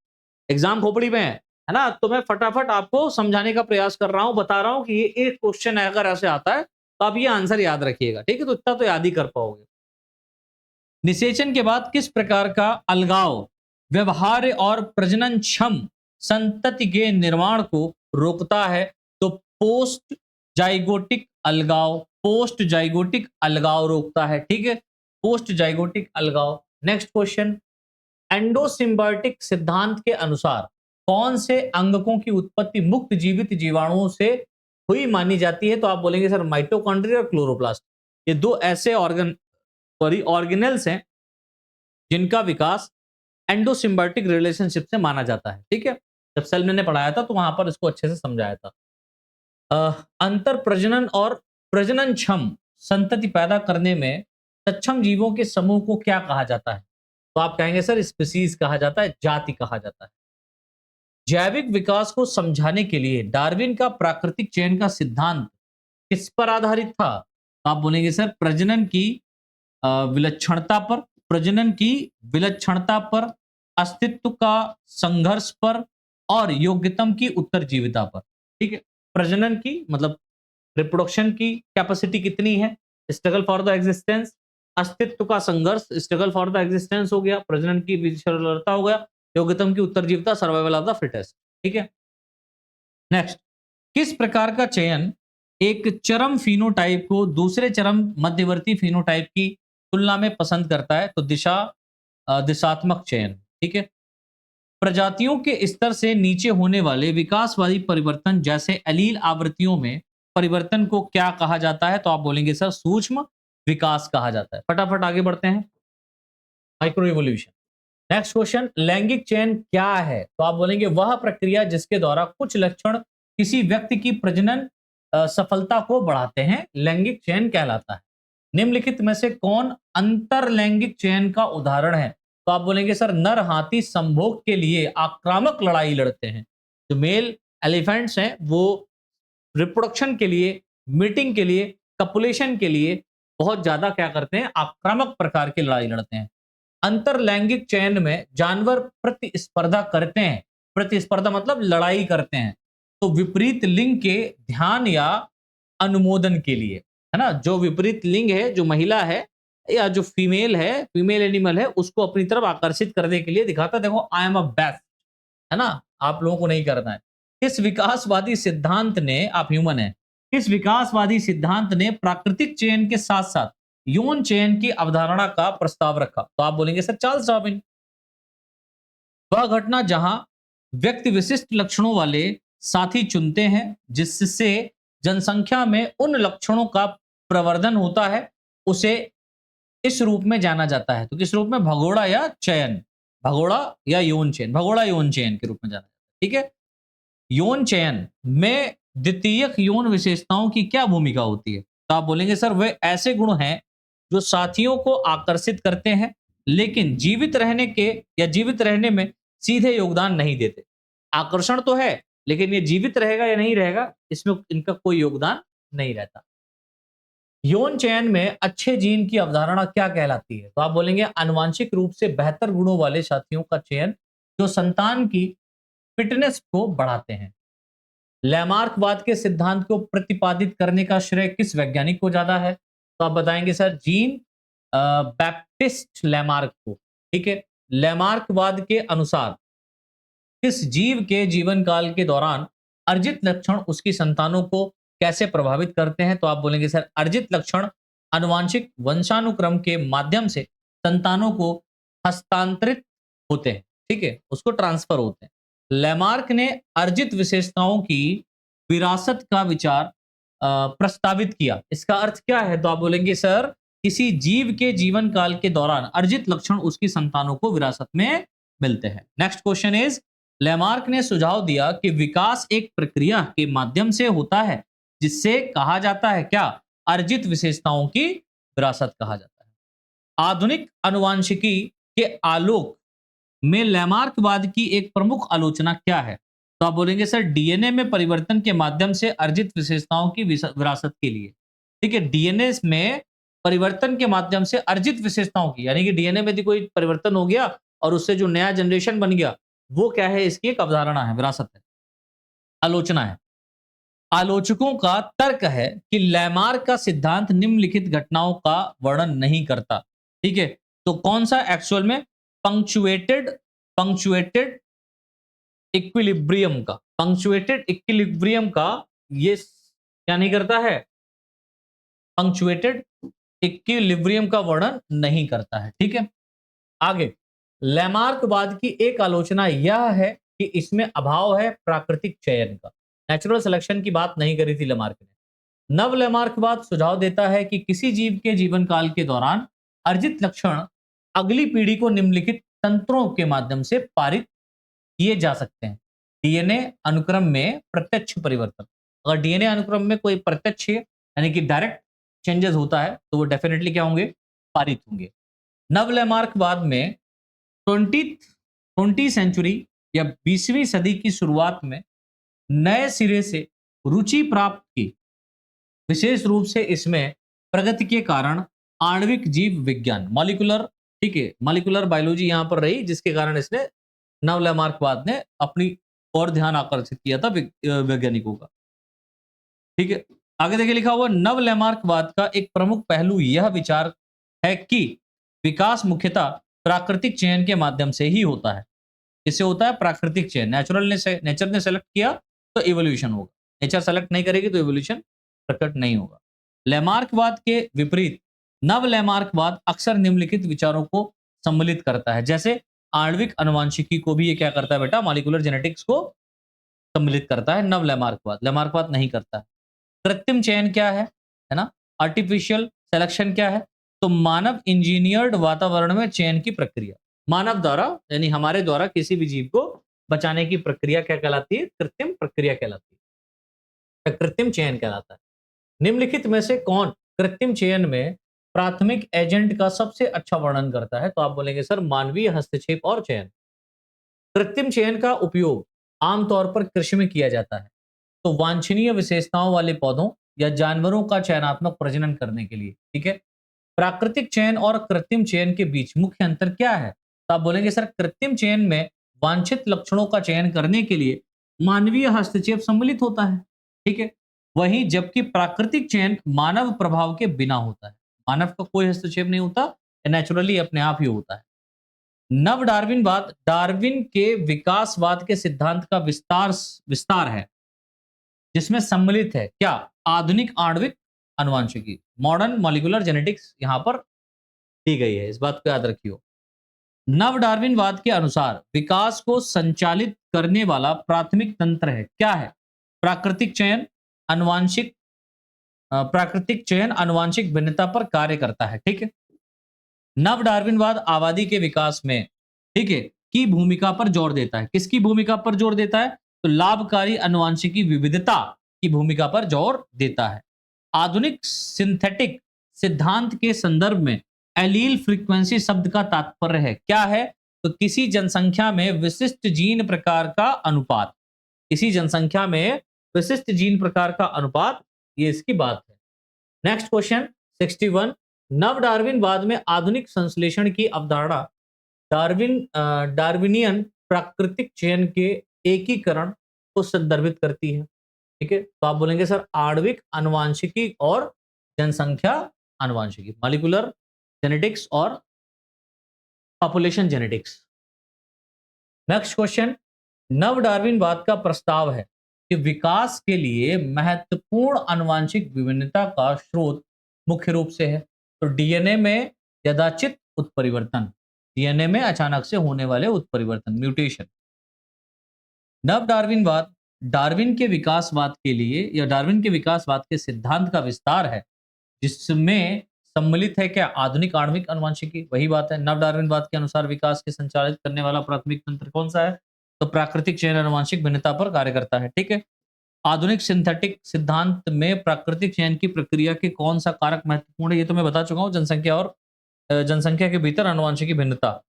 एग्जाम खोपड़ी में है ना, तो मैं फटाफट आपको समझाने का प्रयास कर रहा हूँ, बता रहा हूँ कि ये एक क्वेश्चन अगर ऐसे आता है तो आप ये आंसर याद रखिएगा। ठीक है, तो इतना तो याद ही कर पाओगे। निषेचन के बाद किस प्रकार का अलगाव व्यवहार्य और प्रजननक्षम संतति के निर्माण को रोकता है? तो पोस्ट जाइगोटिक अलगाव, पोस्ट जाइगोटिक अलगाव रोकता है। ठीक है, पोस्ट जाइगोटिक अलगाव। नेक्स्ट क्वेश्चन, एंडोसिम्बायोटिक सिद्धांत के अनुसार कौन से अंगकों की उत्पत्ति मुक्त जीवित जीवाणुओं से हुई मानी जाती है? तो आप बोलेंगे सर माइटोकॉन्ड्रिया और क्लोरोप्लास्ट। ये दो ऐसे ऑर्गेनेल्स हैं जिनका विकास एंडोसिम्बायोटिक रिलेशनशिप से माना जाता है। ठीक है, जब सेल मैंने पढ़ाया था तो वहां पर इसको अच्छे से समझाया था। अंतर प्रजनन और प्रजनन क्षम संतति पैदा करने में सक्षम जीवों के समूह को क्या कहा जाता है? तो आप कहेंगे सर स्पीसीज कहा जाता है, जाति कहा जाता है। जैविक विकास को समझाने के लिए डार्विन का प्राकृतिक चयन का सिद्धांत किस पर आधारित था? तो आप बोलेंगे सर प्रजनन की विलक्षणता पर, प्रजनन की विलक्षणता पर, अस्तित्व का संघर्ष पर और योग्यतम की उत्तरजीविता पर। ठीक है, प्रजनन की मतलब रिप्रोडक्शन की कैपेसिटी कितनी है, स्ट्रगल फॉर द एग्जिस्टेंस, अस्तित्व का संघर्ष, स्ट्रगल फॉर द एग्जिस्टेंस हो गया, प्रजनन की विलक्षणता हो गया, योग्यतम की उत्तरजीविता, सर्वाइवल ऑफ द फिटेस्ट। ठीक है, नेक्स्ट, किस प्रकार का चयन एक चरम फिनोटाइप को दूसरे चरम मध्यवर्ती फिनोटाइप की तुलना में पसंद करता है? तो दिशात्मक चयन। ठीक है, प्रजातियों के स्तर से नीचे होने वाले विकासवादी परिवर्तन जैसे एलील आवृत्तियों में परिवर्तन को क्या कहा जाता है? तो आप बोलेंगे सर सूक्ष्म विकास कहा जाता है। फटाफट आगे बढ़ते हैं, माइक्रो इवोल्यूशन। नेक्स्ट क्वेश्चन, लैंगिक चयन क्या है? तो आप बोलेंगे वह प्रक्रिया जिसके द्वारा कुछ लक्षण किसी व्यक्ति की प्रजनन सफलता को बढ़ाते हैं, लैंगिक चयन कहलाता है। निम्नलिखित में से कौन अंतर लैंगिक चयन का उदाहरण है? तो आप बोलेंगे सर नर हाथी संभोग के लिए आक्रामक लड़ाई लड़ते हैं। जो मेल एलिफेंट्स हैं वो रिप्रोडक्शन के लिए, मीटिंग के लिए, कपुलेशन के लिए बहुत ज्यादा क्या करते हैं, आक्रामक प्रकार की लड़ाई लड़ते हैं। अंतर लैंगिक चयन में जानवर प्रतिस्पर्धा करते हैं, प्रतिस्पर्धा मतलब लड़ाई करते हैं, तो विपरीत लिंग के ध्यान या अनुमोदन के लिए, है ना। जो विपरीत लिंग है, जो महिला है या जो फीमेल है, फीमेल एनिमल है, उसको अपनी तरफ आकर्षित करने के लिए दिखाता है, देखो आई एम अ बेस्ट, है ना, आप लोगों को नहीं करना है। किस विकासवादी सिद्धांत ने, आप ह्यूमन है, किस विकासवादी सिद्धांत ने प्राकृतिक चयन के साथ साथ यौन चयन की अवधारणा का प्रस्ताव रखा? तो आप बोलेंगे सर चार्ल्स डार्विन। वह घटना जहां व्यक्ति विशिष्ट लक्षणों वाले साथी चुनते हैं जिससे जनसंख्या में उन लक्षणों का प्रवर्धन होता है, उसे इस रूप में जाना जाता है। तो किस रूप में? भगोड़ा या चयन, भगोड़ा या यौन चयन, भगोड़ा यौन चयन के रूप में जाना जाता है। ठीक है, यौन चयन में द्वितीयक यौन विशेषताओं की क्या भूमिका होती है? तो आप बोलेंगे सर वे ऐसे गुण हैं जो साथियों को आकर्षित करते हैं लेकिन जीवित रहने के या जीवित रहने में सीधे योगदान नहीं देते। आकर्षण तो है लेकिन ये जीवित रहेगा या नहीं रहेगा, इसमें इनका कोई योगदान नहीं रहता। यौन चयन में अच्छे जीन की अवधारणा क्या कहलाती है? तो आप बोलेंगे आनुवांशिक रूप से बेहतर गुणों वाले साथियों का चयन जो संतान की फिटनेस को बढ़ाते हैं। लैमार्कवाद के सिद्धांत को प्रतिपादित करने का श्रेय किस वैज्ञानिक को ज्यादा है? तो आप बताएंगे सर जीन बैप्टिस्ट लैमार्क को। ठीक है, लैमार्कवाद के अनुसार किस जीव के जीवन काल के दौरान अर्जित लक्षण उसकी संतानों को कैसे प्रभावित करते हैं? तो आप बोलेंगे सर अर्जित लक्षण आनुवांशिक वंशानुक्रम के माध्यम से संतानों को हस्तांतरित होते हैं। ठीक है, उसको ट्रांसफर होते हैं। लैमार्क ने अर्जित विशेषताओं की विरासत का विचार प्रस्तावित किया। इसका अर्थ क्या है? तो आप बोलेंगे सर किसी जीव के जीवन काल के दौरान अर्जित लक्षण उसकी संतानों को विरासत में मिलते हैं। नेक्स्ट क्वेश्चन इज, लैमार्क ने सुझाव दिया कि विकास एक प्रक्रिया के माध्यम से होता है जिससे कहा जाता है क्या? अर्जित विशेषताओं की विरासत कहा जाता है। आधुनिक आनुवांशिकी के आलोक में लैमार्कवाद की एक प्रमुख आलोचना क्या है? तो आप बोलेंगे सर डीएनए में परिवर्तन के माध्यम से अर्जित विशेषताओं की विरासत के लिए। ठीक है, डीएनए में परिवर्तन के माध्यम से अर्जित विशेषताओं की, यानी कि डीएनए में यदि कोई परिवर्तन हो गया और उससे जो नया जनरेशन बन गया, वो क्या है? इसकी एक अवधारणा है, विरासत है, आलोचना है। आलोचकों का तर्क है कि लैमार्क का सिद्धांत निम्नलिखित घटनाओं का वर्णन नहीं करता। ठीक है, तो कौन सा एक्चुअल में? पंक्चुएटेड इक्विलिब्रियम का, पंक्चुएटेड इक्विलिब्रियम का ये क्या नहीं करता है? पंक्चुएटेड इक्विलिब्रियम का वर्णन नहीं करता है। ठीक है, आगे लैमार्कवाद की एक आलोचना यह है कि इसमें अभाव है प्राकृतिक चयन का, नेचुरल सिलेक्शन की बात नहीं करी थी लैमार्क ने। नव लैमार्कवाद सुझाव देता है कि किसी जीव के जीवन काल के दौरान अर्जित लक्षण अगली पीढ़ी को निम्नलिखित तंत्रों के माध्यम से पारित किए जा सकते हैं। डीएनए अनुक्रम में प्रत्यक्ष परिवर्तन, अगर डीएनए अनुक्रम में कोई प्रत्यक्ष यानी कि डायरेक्ट चेंजेस होता है तो वो डेफिनेटली क्या होंगे? पारित होंगे। नव लैमार्कवाद में 20 सेंचुरी या 20वीं सदी की शुरुआत में नए सिरे से रुचि प्राप्त की, विशेष रूप से इसमें प्रगति के कारण आणविक जीव विज्ञान, मॉलिक्यूलर, ठीक है, मॉलिक्यूलर बायोलॉजी यहां पर रही, जिसके कारण इसने नवलैमार्कवाद ने अपनी और ध्यान आकर्षित किया था वैज्ञानिकों का। ठीक है, आगे देखिए लिखा हुआ, नवलैमार्कवाद का एक प्रमुख पहलू यह विचार है कि विकास मुख्यतः प्राकृतिक चयन के माध्यम से ही होता है। इससे होता है प्राकृतिक चयन, नेचर ने सेलेक्ट किया तो इवोल्यूशन होगा, नेचर सेलेक्ट नहीं करेगी तो इवोल्यूशन प्रकट नहीं होगा। लैमार्कवाद के विपरीत नवलैमार्कवाद अक्सर निम्नलिखित विचारों को सम्मिलित करता है, जैसे आणविक अनुवांशिकी को भी ये क्या करता है बेटा, मॉलिक्यूलर जेनेटिक्स को सम्मिलित करता है। नवलैमार्कवाद, लैमार्कवाद नहीं करता है। कृत्रिम चयन क्या है ना, आर्टिफिशियल सिलेक्शन क्या है, तो मानव इंजीनियर्ड वातावरण में चयन की प्रक्रिया, मानव द्वारा यानी हमारे द्वारा किसी भी जीव को बचाने की प्रक्रिया क्या कहलाती है, कृत्रिम प्रक्रिया कहलाती है, कृत्रिम चयन कहलाता है। निम्नलिखित में से कौन कृत्रिम चयन में प्राथमिक एजेंट का सबसे अच्छा वर्णन करता है, तो आप बोलेंगे सर मानवीय हस्तक्षेप और चयन। कृत्रिम चयन का उपयोग आमतौर पर कृषि में किया जाता है, तो वांछनीय विशेषताओं वाले पौधों या जानवरों का चयनात्मक प्रजनन करने के लिए। ठीक है, प्राकृतिक चयन और कृत्रिम चयन के बीच मुख्य अंतर क्या है, तो आप बोलेंगे सर कृत्रिम चयन में वांछित लक्षणों का चयन करने के लिए मानवीय हस्तक्षेप सम्मिलित होता है। ठीक है, वहीं जबकि प्राकृतिक चयन मानव प्रभाव के बिना होता है, मानव का कोई हस्तक्षेप नहीं होता, नेचुरली अपने आप ही होता है। नव डार्विनवाद डार्विन के विकासवाद के सिद्धांत का विस्तार है, जिसमें सम्मिलित है क्या, आधुनिक आणविक अनुवांशिकी, मॉडर्न मॉलिक्यूलर जेनेटिक्स यहां पर दी गई है, इस बात को याद रखियो। नव डार्विनवाद के अनुसार विकास को संचालित करने वाला प्राथमिक तंत्र है, क्या है, प्राकृतिक चयन, प्राकृतिक चयन अनुवांशिक भिन्नता पर कार्य करता है। ठीक है, नव डार्विनवाद आबादी के विकास में, ठीक है, की भूमिका पर जोर देता है। किसकी भूमिका पर जोर देता है, तो लाभकारी अनुवांशिकी विविधता की भूमिका पर जोर देता है। आधुनिक सिंथेटिक सिद्धांत के संदर्भ में एलील फ्रीक्वेंसी शब्द का तात्पर्य है, क्या है, तो किसी जनसंख्या में विशिष्ट जीन प्रकार का अनुपात, किसी जनसंख्या में विशिष्ट जीन प्रकार का अनुपात, ये इसकी बात है। नेक्स्ट क्वेश्चन 61, नव डार्विनवाद में आधुनिक संश्लेषण की अवधारणा डार्विनियन प्राकृतिक चयन के एकीकरण को संदर्भित करती है। ठीक है, तो आप बोलेंगे सर आणविक अनुवांशिकी और जनसंख्या अनुवांशिकी, मॉलिक्यूलर जेनेटिक्स और पॉपुलेशन जेनेटिक्स। नेक्स्ट क्वेश्चन, नव डार्विनवाद का प्रस्ताव है कि विकास के लिए महत्वपूर्ण अनुवांशिक विभिन्नता का स्रोत मुख्य रूप से है, तो डीएनए में यदाचित उत्परिवर्तन, डीएनए में अचानक से होने वाले उत्परिवर्तन, म्यूटेशन। नव डार्विनवाद डार्विन के विकासवाद के लिए या डार्विन के विकासवाद के सिद्धांत का विस्तार है, जिसमें सम्मिलित है क्या, आधुनिक आणविक अनुवांशिकी, वही बात है। नव डार्विनवाद के अनुसार विकास के संचालित करने वाला प्राथमिक तंत्र कौन सा है, तो प्राकृतिक चयन अनुवांशिक भिन्नता पर कार्य करता है। ठीक है, आधुनिक सिंथेटिक सिद्धांत में प्राकृतिक चयन की प्रक्रिया के कौन सा कारक महत्वपूर्ण है, ये तो मैं बता चुका हूं, जनसंख्या और जनसंख्या के भीतर अनुवांशिकी भिन्नता।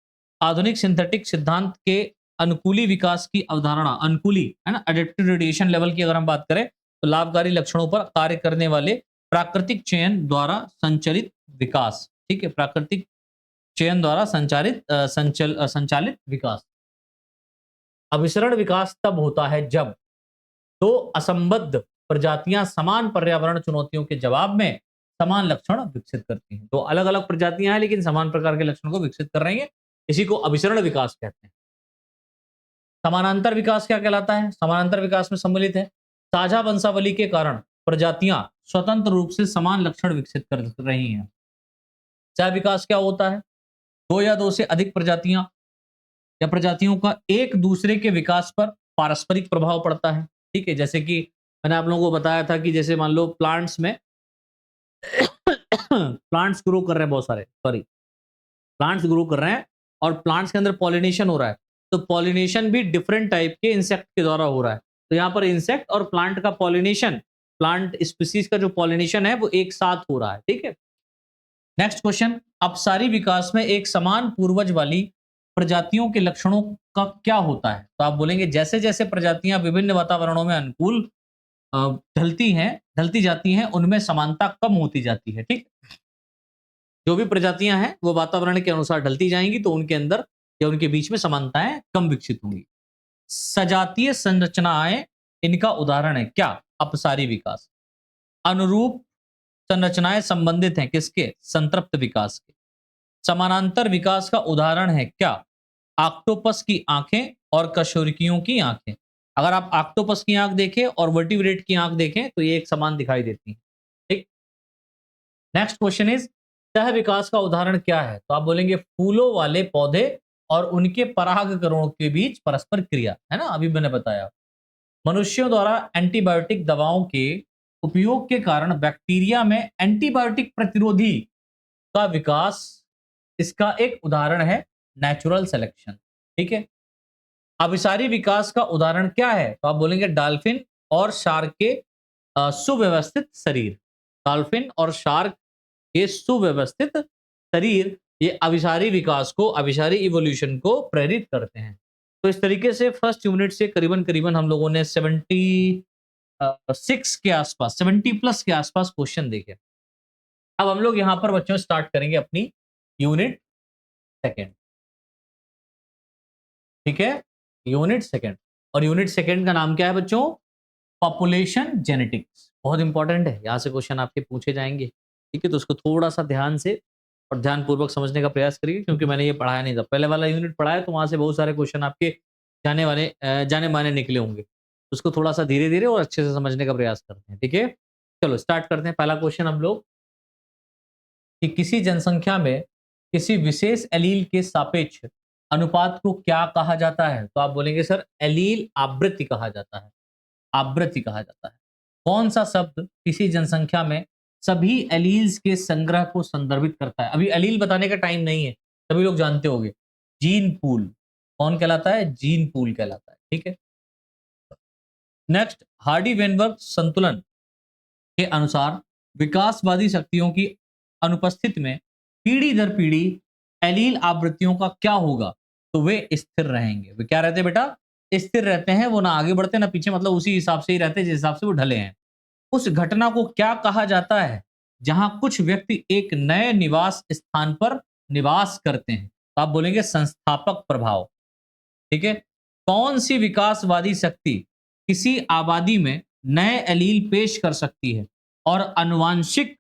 आधुनिक सिंथेटिक सिद्धांत के अनुकूली विकास की अवधारणा, अनुकूली है ना, एडेप्टिव रेडिएशन लेवल की अगर हम बात करें तो लाभकारी लक्षणों पर कार्य करने वाले प्राकृतिक चयन द्वारा संचालित विकास। ठीक है, प्राकृतिक चयन द्वारा संचालित विकास। अभिसरण विकास तब होता है जब दो असंबद्ध प्रजातियां समान पर्यावरण चुनौतियों के जवाब में समान लक्षण विकसित करती हैं। दो अलग अलग प्रजातियां हैं लेकिन समान प्रकार के लक्षणों को विकसित कर रही हैं, इसी को अभिसरण विकास कहते हैं। समानांतर विकास क्या कहलाता है, समानांतर विकास में सम्मिलित है साझा वंशावली के कारण प्रजातियां स्वतंत्र रूप से समान लक्षण विकसित कर रही हैं। सह विकास क्या होता है, दो या दो से अधिक प्रजातियां या प्रजातियों का एक दूसरे के विकास पर पारस्परिक प्रभाव पड़ता है। ठीक है, जैसे कि मैंने आप लोगों को बताया था कि जैसे मान लो प्लांट्स में प्लांट्स ग्रो कर रहे हैं, बहुत सारे प्लांट्स ग्रो कर रहे हैं और प्लांट्स के अंदर पॉलिनेशन हो रहा है, तो पॉलिनेशन भी डिफरेंट टाइप के इंसेक्ट के द्वारा हो रहा है। तो यहाँ पर इंसेक्ट और प्लांट का पॉलिनेशन, प्लांट स्पीसीज का जो पॉलिनेशन है वो एक साथ हो रहा है। ठीक है, नेक्स्ट क्वेश्चन, अपसारी विकास में एक समान पूर्वज वाली प्रजातियों के लक्षणों का क्या होता है? तो आप बोलेंगे जैसे जैसे प्रजातियां विभिन्न वातावरणों में अनुकूल ढलती जाती हैं, उनमें समानता कम होती जाती है। ठीक, जो भी प्रजातियां हैं वो वातावरण के अनुसार ढलती जाएंगी तो उनके अंदर या उनके बीच में समानताएं कम विकसित होंगी। सजातीय संरचनाएं इनका उदाहरण है क्या? अपसारी विकास। अनुरूप संरचनाएं संबंधित हैं किसके? संतृप्त विकास के। समानांतर विकास का उदाहरण है क्या? ऑक्टोपस की आंखें और कशेरुकियों की आंखें। अगर आप ऑक्टोपस की आंख देखें और वर्टिब्रेट की आंख देखें तो ये एक समान दिखाई देती है। ठीक, नेक्स्ट क्वेश्चन इज सह विकास का उदाहरण क्या है? तो आप बोलेंगे फूलों वाले पौधे और उनके परागकणों के बीच परस्पर क्रिया, है ना, अभी मैंने बताया। मनुष्यों द्वारा एंटीबायोटिक दवाओं के उपयोग के कारण बैक्टीरिया में एंटीबायोटिक प्रतिरोधी का विकास, इसका एक उदाहरण है नेचुरल सिलेक्शन। ठीक है, अभिसारी विकास का उदाहरण क्या है? तो आप बोलेंगे डॉल्फिन और शार्क के सुव्यवस्थित शरीर। डॉल्फिन और शार्क के सुव्यवस्थित शरीर ये अभिसारी विकास को, अभिसारी इवोल्यूशन को प्रेरित करते हैं। तो इस तरीके से फर्स्ट यूनिट से करीबन करीबन हम लोगों ने 76 के आसपास, 70 प्लस के आसपास क्वेश्चन देखे। अब हम लोग यहां पर बच्चों स्टार्ट करेंगे अपनी यूनिट सेकेंड। ठीक है, यूनिट सेकेंड, और यूनिट सेकेंड का नाम क्या है बच्चों? Population genetics. बहुत इंपॉर्टेंट है, यहां से क्वेश्चन आपके पूछे जाएंगे। ठीक है, तो उसको थोड़ा सा ध्यान से और ध्यानपूर्वक समझने का प्रयास करिए, क्योंकि मैंने ये पढ़ाया नहीं था, पहले वाला यूनिट पढ़ाया तो वहां से बहुत सारे क्वेश्चन आपके जाने माने निकले होंगे। उसको थोड़ा सा धीरे धीरे और अच्छे से समझने का प्रयास करते हैं। ठीक है, चलो स्टार्ट करते हैं। पहला क्वेश्चन हम लोग कि किसी जनसंख्या में किसी विशेष एलील के सापेक्ष अनुपात को क्या कहा जाता है? तो आप बोलेंगे सर एलील आवृत्ति कहा जाता है। आवृत्ति कहा जाता है। कौन सा शब्द किसी जनसंख्या में सभी एलील्स के संग्रह को संदर्भित करता है? अभी एलील बताने का टाइम नहीं है, सभी लोग जानते होंगे। जीन पूल कौन कहलाता है? जीन पूल कहलाता है। ठीक है, नेक्स्ट, हार्डी वेनबर्ग संतुलन के अनुसार विकासवादी शक्तियों की अनुपस्थिति में पीढ़ी दर पीढ़ी एलील आवृत्तियों का क्या होगा? तो वे स्थिर रहेंगे। वे क्या रहते हैं बेटा? स्थिर रहते हैं, वो ना आगे बढ़ते ना पीछे, मतलब उसी हिसाब से ही रहते हैं जिस हिसाब से वो ढले हैं। उस घटना को क्या कहा जाता है जहां कुछ व्यक्ति एक नए निवास स्थान पर निवास करते हैं? तो आप बोलेंगे संस्थापक प्रभाव। ठीक है, कौन सी विकासवादी शक्ति किसी आबादी में नए एलील पेश कर सकती है और आनुवांशिक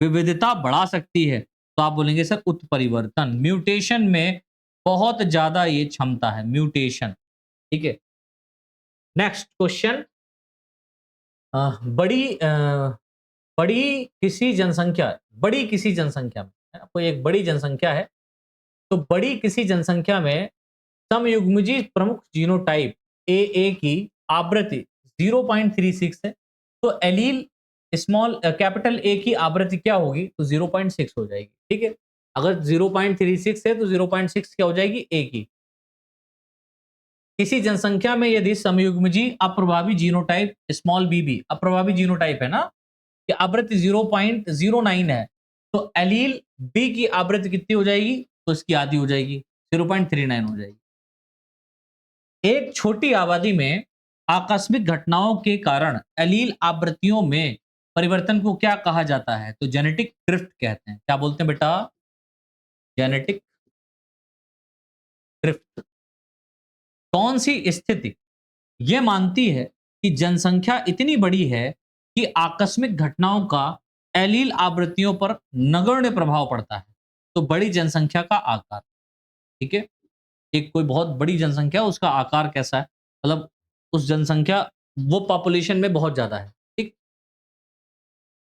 विविधता बढ़ा सकती है? तो आप बोलेंगे सर उत्परिवर्तन। म्यूटेशन में बहुत ज्यादा ये क्षमता है, म्यूटेशन। ठीक है, नेक्स्ट क्वेश्चन, बड़ी किसी जनसंख्या में, है ना, कोई एक बड़ी जनसंख्या है, तो बड़ी किसी जनसंख्या में समयुग्मजी प्रमुख जीनोटाइप ए की आवृत्ति 0.36 है, तो एलील स्मॉल कैपिटल ए की आवृत्ति क्या होगी? तो 0.6 हो जाएगी। ठीक है, अगर 0.36 है तो 0.6 क्या हो जाएगी? ए की। किसी जनसंख्या में यदि समयुग्मजी अप्रभावी जीनोटाइप स्मॉल बीबी, अप्रभावी जीनोटाइप है ना, कि आवृत्ति 0.09 है, तो एलील बी की आवृत्ति कितनी हो जाएगी? तो इसकी आधी हो जाएगी, 0.39 हो जाएगी। एक छोटी आबादी में आकस्मिक घटनाओं के कारण एलील आवृत्तियों में परिवर्तन को क्या कहा जाता है? तो जेनेटिक ड्रिफ्ट कहते हैं। क्या बोलते हैं बेटा? Genetic drift. कौन सी स्थिति यह मानती है कि जनसंख्या इतनी बड़ी है कि आकस्मिक घटनाओं का एलील आवृत्तियों पर नगण्य प्रभाव पड़ता है? तो बड़ी जनसंख्या का आकार। ठीक है, एक कोई बहुत बड़ी जनसंख्या, उसका आकार कैसा है, मतलब उस जनसंख्या, वो पॉपुलेशन में बहुत ज्यादा है। ठीक,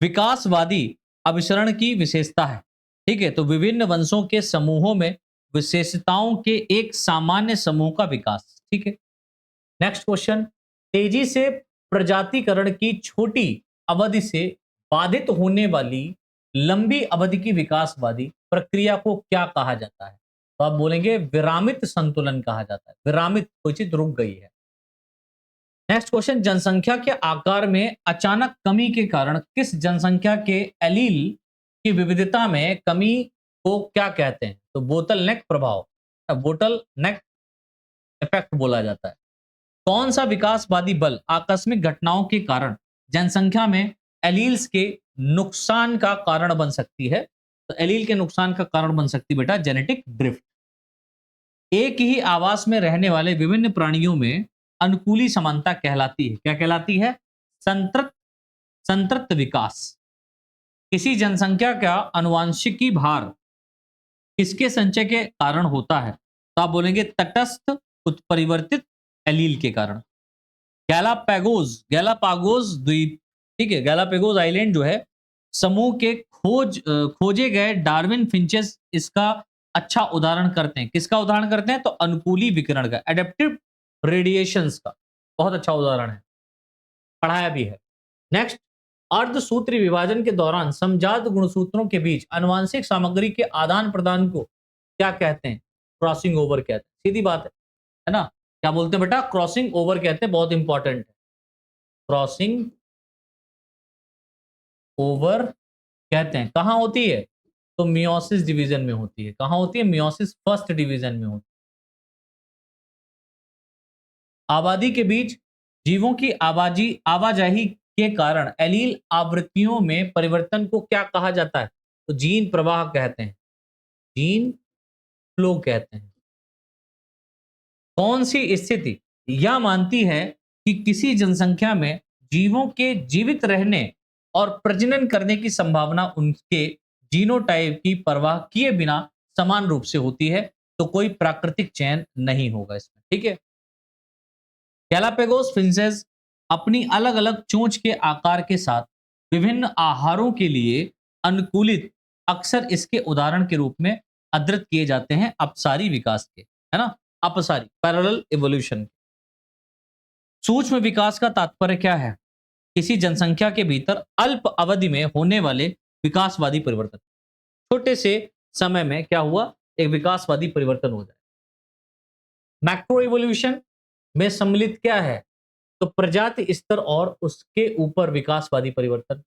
विकासवादी अभिसरण की विशेषता है। ठीक है, तो विभिन्न वंशों के समूहों में विशेषताओं के एक सामान्य समूह का विकास। ठीक है, नेक्स्ट क्वेश्चन, तेजी से प्रजातिकरण की छोटी अवधि से बाधित होने वाली लंबी अवधि की विकासवादी प्रक्रिया को क्या कहा जाता है? तो आप बोलेंगे विरामित संतुलन कहा जाता है। विरामित, कोई चीज रुक गई है। नेक्स्ट क्वेश्चन, जनसंख्या के आकार में अचानक कमी के कारण किस जनसंख्या के एलील की विविधता में कमी को क्या कहते हैं? तो बोतल नेक प्रभाव। बोटल नेक इफेक्ट बोला जाता है। कौन सा विकासवादी बल आकस्मिक घटनाओं के कारण जनसंख्या में एलील्स के नुकसान का कारण बन सकती है? तो एलील के नुकसान का कारण बन सकती है बेटा जेनेटिक ड्रिफ्ट। एक ही आवास में रहने वाले विभिन्न प्राणियों में अनुकूली समानता कहलाती है। क्या कहलाती है? संतृप्त संतृप्त विकास। किसी जनसंख्या का अनुवांशिकी भार किसके संचय के कारण होता है? तो आप बोलेंगे तटस्थ उत्परिवर्तित एलील के कारण। गैलापागोस द्वीप, ठीक है, गैलापागोस आइलैंड जो है समूह के खोजे गए डार्विन फिंचेस इसका अच्छा उदाहरण करते हैं। किसका उदाहरण करते हैं? तो अनुकूली विकिरण का, एडेप्टिव रेडिएशंस का बहुत अच्छा उदाहरण है, पढ़ाया भी है। नेक्स्ट, अर्धसूत्री विभाजन के दौरान समजात गुणसूत्रों के बीच आनुवंशिक सामग्री के आदान प्रदान को क्या कहते हैं? क्रॉसिंग ओवर कहते हैं। सीधी बात है ना? क्या बोलते हैं बेटा? क्रॉसिंग ओवर कहते हैं, बहुत इंपॉर्टेंट है। क्रॉसिंग ओवर कहते हैं। कहां होती है? तो मियोसिस डिवीजन में होती है। कहां होती है? मियोसिस फर्स्ट डिवीजन में होती है। आबादी के बीच जीवों की आवाजाही के कारण एलील आवृत्तियों में परिवर्तन को क्या कहा जाता है? तो जीन प्रवाह कहते हैं, जीन फ्लो कहते हैं। कौन सी स्थिति यह मानती है कि किसी जनसंख्या में जीवों के जीवित रहने और प्रजनन करने की संभावना उनके जीनोटाइप की परवाह किए बिना समान रूप से होती है? तो कोई प्राकृतिक चयन नहीं होगा इसमें, ठीक है। गैलापागोस फिंचेस अपनी अलग-अलग चोंच के आकार के साथ विभिन्न आहारों के लिए अनुकूलित अक्सर इसके उदाहरण के रूप में अद्रत किए जाते हैं अपसारी विकास के, है ना? अपसारी, पैरेलल इवोल्यूशन। सूक्ष्म विकास का तात्पर्य क्या है? किसी जनसंख्या के भीतर अल्प अवधि में होने वाले विकासवादी परिवर्तन। छोटे से समय में क्या हुआ? एक विकासवादी परिवर्तन हो जाए। मैक्रो इवोल्यूशन में सम्मिलित क्या है? तो प्रजाति स्तर और उसके ऊपर विकासवादी परिवर्तन।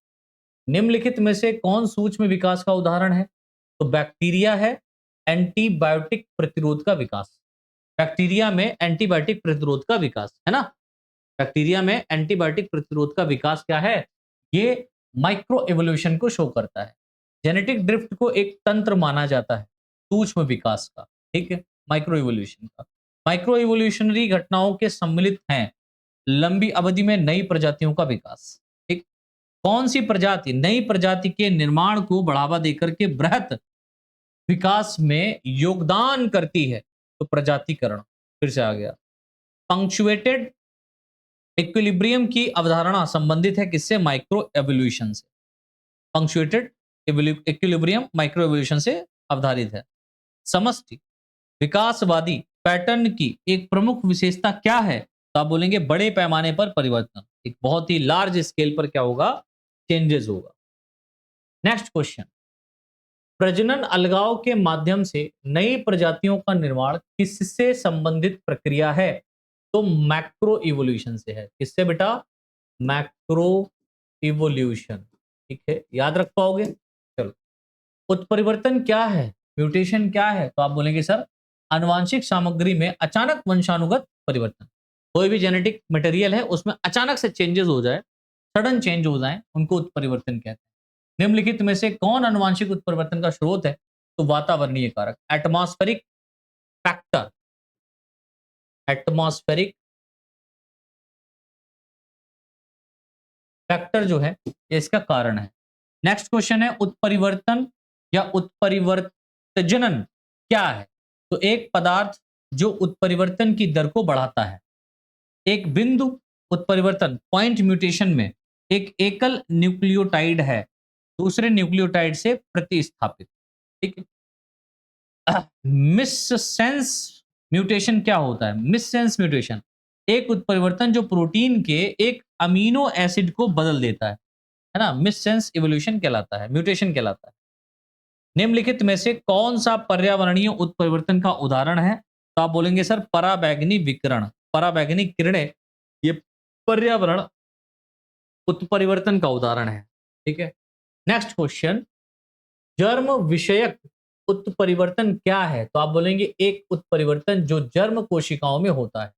निम्नलिखित में से कौन सूक्ष्म विकास का उदाहरण है? तो बैक्टीरिया है एंटीबायोटिक प्रतिरोध का विकास। बैक्टीरिया में एंटीबायोटिक प्रतिरोध का विकास, है ना? बैक्टीरिया में एंटीबायोटिक प्रतिरोध का विकास क्या है? ये माइक्रो इवोल्यूशन को शो करता है। जेनेटिक ड्रिफ्ट को एक तंत्र माना जाता है सूक्ष्म विकास का, ठीक है, माइक्रो इवोल्यूशन का। माइक्रो इवोल्यूशनरी घटनाओं के सम्मिलित हैं लंबी अवधि में नई प्रजातियों का विकास, ठीक। कौन सी प्रजाति नई प्रजाति के निर्माण को बढ़ावा देकर के बृहत विकास में योगदान करती है? तो प्रजातिकरण। फिर से आ गया। पंक्चुएटेड इक्विलिब्रियम की अवधारणा संबंधित है किससे? माइक्रो एवोल्यूशन से। पंक्चुएटेड इक्विलिब्रियम माइक्रो एवोल्यूशन से आधारित है। समष्टि विकासवादी पैटर्न की एक प्रमुख विशेषता क्या है? तो आप बोलेंगे बड़े पैमाने पर परिवर्तन, एक बहुत ही लार्ज स्केल पर क्या होगा? चेंजेस होगा। नेक्स्ट क्वेश्चन, प्रजनन अलगाव के माध्यम से नई प्रजातियों का निर्माण किससे संबंधित प्रक्रिया है? तो मैक्रो इवोल्यूशन से है। किससे बेटा? मैक्रो इवोल्यूशन, ठीक है, याद रख पाओगे? चलो, उत्परिवर्तन क्या है? म्यूटेशन क्या है? तो आप बोलेंगे सर आनुवांशिक सामग्री में अचानक वंशानुगत परिवर्तन। कोई भी जेनेटिक मटेरियल है उसमें अचानक से चेंजेस हो जाए, सडन चेंज हो जाए, उनको उत्परिवर्तन कहते हैं। निम्नलिखित में से कौन आनुवांशिक उत्परिवर्तन का स्रोत है? तो वातावरणीय कारक, एटमॉस्फेरिक फैक्टर। एटमॉस्फेरिक फैक्टर जो है ये इसका कारण है। नेक्स्ट क्वेश्चन है उत्परिवर्तन या उत्परिवर्तजनन क्या है? तो एक पदार्थ जो उत्परिवर्तन की दर को बढ़ाता है। एक बिंदु उत्परिवर्तन पॉइंट म्यूटेशन में एक एकल न्यूक्लियोटाइड है दूसरे न्यूक्लियोटाइड से प्रतिस्थापित, ठीक है। मिससेंस म्यूटेशन क्या होता है? मिससेंस म्यूटेशन एक उत्परिवर्तन जो प्रोटीन के एक अमीनो एसिड को बदल देता है ना? मिससेंस इवोल्यूशन कहलाता है, म्यूटेशन कहलाता है। निम्नलिखित में से कौन सा पर्यावरणीय उत्परिवर्तन का उदाहरण है? तो आप बोलेंगे सर पराबैंगनी विकिरण, पराबैंगनी किरणें ये पर्यावरण उत्परिवर्तन का उदाहरण है, ठीक है। नेक्स्ट क्वेश्चन, जर्म विषयक उत्परिवर्तन क्या है? तो आप बोलेंगे एक उत्परिवर्तन जो जर्म कोशिकाओं में होता है।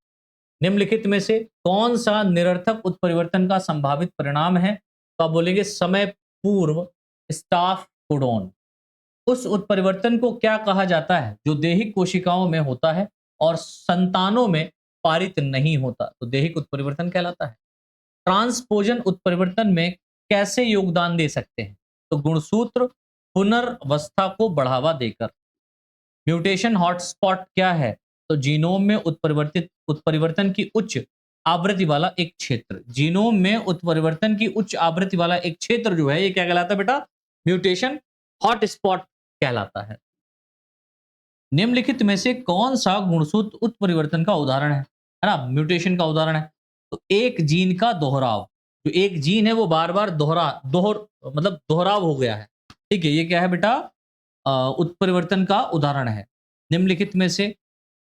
निम्नलिखित में से कौन सा निरर्थक उत्परिवर्तन का संभावित परिणाम है? तो आप बोलेंगे समय पूर्व स्टाफ कोडोन। उस उत्परिवर्तन को क्या कहा जाता है जो दैहिक कोशिकाओं में होता है और संतानों में पारित नहीं होता? तो दैहिक उत्परिवर्तन कहलाता है। ट्रांसपोजन उत्परिवर्तन में कैसे योगदान दे सकते हैं? तो गुणसूत्र पुनर्वस्था को बढ़ावा देकर। म्यूटेशन हॉटस्पॉट क्या है? तो जीनोम में उत्परिवर्तित उत्परिवर्तन की उच्च आवृत्ति वाला एक क्षेत्र। जीनोम में उत्परिवर्तन की उच्च आवृत्ति वाला एक क्षेत्र जो है, ये क्या कहलाता है बेटा? म्यूटेशन हॉटस्पॉट कहलाता है। निम्नलिखित में से कौन सा गुणसूत्र उत्परिवर्तन का उदाहरण है ना? म्यूटेशन का उदाहरण है। तो एक जीन का दोहराव, जो एक जीन है वो बार बार मतलब दोहराव हो गया है। ठीक है, ये क्या है बेटा? उत्परिवर्तन का उदाहरण है। निम्नलिखित में से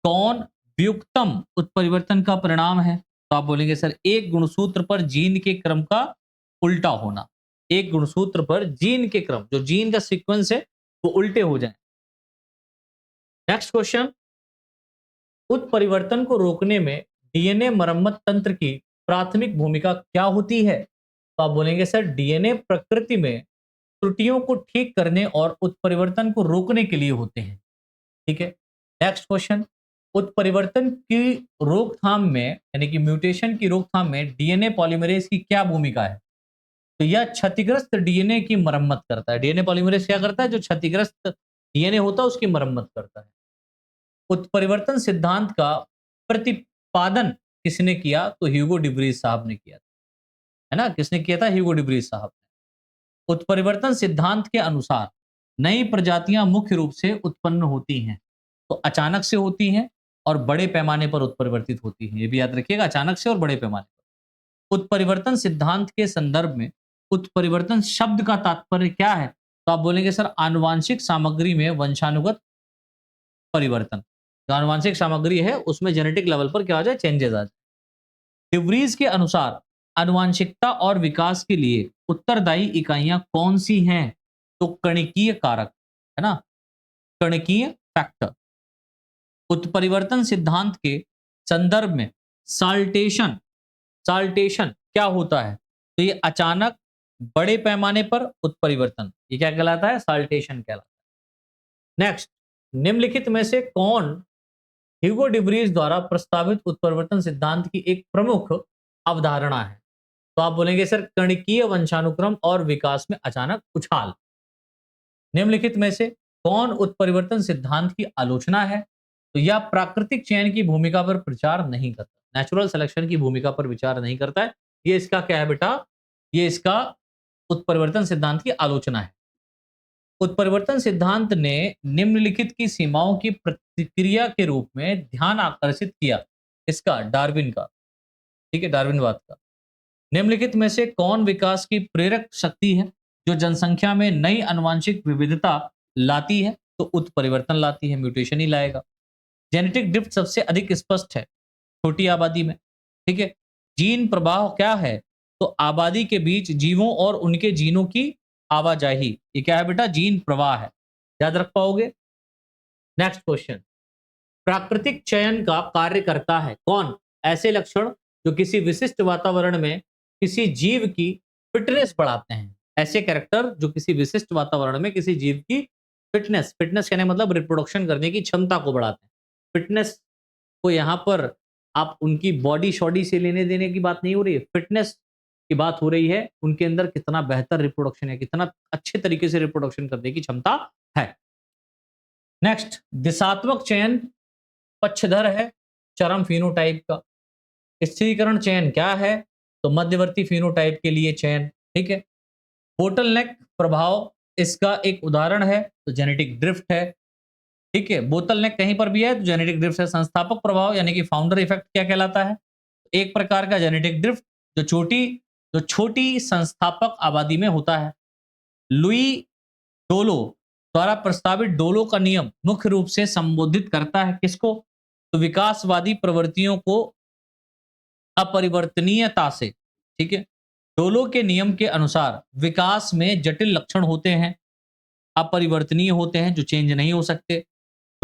कौन व्युत्क्रम उत्परिवर्तन का परिणाम है? तो आप बोलेंगे सर एक गुणसूत्र पर जीन के क्रम का उल्टा होना। एक गुणसूत्र पर जीन के क्रम, जो जीन का सीक्वेंस है वो उल्टे हो जाए। नेक्स्ट क्वेश्चन, उत्परिवर्तन को रोकने में डीएनए मरम्मत तंत्र की प्राथमिक भूमिका क्या होती है? तो आप बोलेंगे सर डीएनए प्रकृति में त्रुटियों को ठीक करने और उत्परिवर्तन को रोकने के लिए होते हैं। ठीक है। नेक्स्ट क्वेश्चन, उत्परिवर्तन की रोकथाम में यानी कि म्यूटेशन की रोकथाम में डीएनए पॉलीमरेज की क्या भूमिका है? तो यह क्षतिग्रस्त डीएनए की मरम्मत करता है। डीएनए पॉलीमरेज क्या करता है? जो क्षतिग्रस्त डीएनए होता है उसकी मरम्मत करता है। उत्परिवर्तन सिद्धांत का प्रतिपादन किसने किया? तो ह्यूगो डिब्रीज साहब ने किया था, है ना? किसने किया था? ह्यूगो डिब्रीज साहब ने। उत्परिवर्तन सिद्धांत के अनुसार नई प्रजातियां मुख्य रूप से उत्पन्न होती हैं, तो अचानक से होती हैं और बड़े पैमाने पर उत्परिवर्तित होती हैं। ये भी याद रखिएगा, अचानक से और बड़े पैमाने पर। उत्परिवर्तन सिद्धांत के संदर्भ में उत्परिवर्तन शब्द का तात्पर्य क्या है? तो आप बोलेंगे सर आनुवांशिक सामग्री में वंशानुगत परिवर्तन। जो आनुवांशिक सामग्री है उसमें जेनेटिक लेवल पर क्या आ जाए? चेंजेस आ जाए। डिवरीज के अनुसार आनुवांशिकता और विकास के लिए उत्तरदायी इकाइयां कौन सी हैं? तो कणिकीय कारक, है ना? कणिकीय फैक्टर। उत्परिवर्तन सिद्धांत के संदर्भ में साल्टेशन साल्टेशन क्या होता है? तो ये अचानक बड़े पैमाने पर उत्परिवर्तन, ये क्या कहलाता है? साल्टेशन कहलाता है। नेक्स्ट, निम्नलिखित में से कौन ह्यूगो डिब्रीज द्वारा प्रस्तावित उत्परिवर्तन सिद्धांत की एक प्रमुख अवधारणा है? तो आप बोलेंगे सर कणिकीय वंशानुक्रम और विकास में अचानक उछाल। निम्नलिखित में से कौन उत्परिवर्तन सिद्धांत की आलोचना है? तो यह प्राकृतिक चयन की भूमिका पर विचार नहीं करता, नेचुरल सिलेक्शन की भूमिका पर विचार नहीं करता है। ये इसका क्या है बेटा? ये इसका उत्परिवर्तन सिद्धांत की आलोचना है। उत्परिवर्तन सिद्धांत ने निम्नलिखित की सीमाओं की प्रतिक्रिया के रूप में ध्यान आकर्षित किया, इसका डार्विन का। ठीक है, डार्विनवाद का। निम्नलिखित में से कौन विकास की प्रेरक शक्ति है जो जनसंख्या में नई आनुवांशिक विविधता लाती है? तो उत्परिवर्तन लाती है, म्यूटेशन ही लाएगा। जेनेटिक ड्रिफ्ट सबसे अधिक स्पष्ट है छोटी आबादी में। ठीक है, जीन प्रवाह क्या है? तो आबादी के बीच जीवों और उनके जीनों की आवाजाही, ये क्या है बेटा? जीन प्रवाह है। याद रख पाओगे? नेक्स्ट क्वेश्चन, प्राकृतिक चयन का कार्य करता है कौन? ऐसे लक्षण जो किसी विशिष्ट वातावरण में किसी जीव की फिटनेस बढ़ाते हैं। ऐसे कैरेक्टर जो किसी विशिष्ट वातावरण में किसी जीव की फिटनेस, फिटनेस कहने मतलब रिप्रोडक्शन करने की क्षमता को बढ़ाते हैं। फिटनेस को यहाँ पर आप उनकी बॉडी शॉडी से लेने देने की बात नहीं हो रही है, फिटनेस की बात हो रही है। उनके अंदर कितना बेहतर रिप्रोडक्शन है, कितना अच्छे तरीके से रिप्रोडक्शन करने की क्षमता है। नेक्स्ट, दिशात्मक चयन पक्षधर है चरम फिनोटाइप का। स्थिरीकरण चयन क्या है? तो मध्यवर्ती फिनोटाइप के लिए चयन। ठीक है, बोटलनेक प्रभाव इसका एक उदाहरण है, तो जेनेटिक ड्रिफ्ट है। ठीक है, बोतलनेक कहीं पर भी है तो जेनेटिक ड्रिफ्ट है। संस्थापक प्रभाव यानी कि फाउंडर इफेक्ट क्या कहलाता है? एक प्रकार का जेनेटिक ड्रिफ्ट जो छोटी संस्थापक आबादी में होता है। लुई डोलो द्वारा प्रस्तावित डोलो का नियम मुख्य रूप से संबोधित करता है किसको? तो विकासवादी प्रवृत्तियों को अपरिवर्तनीयता से। ठीक है, डोलो के नियम के अनुसार विकास में जटिल लक्षण होते हैं, अपरिवर्तनीय होते हैं, जो चेंज नहीं हो सकते।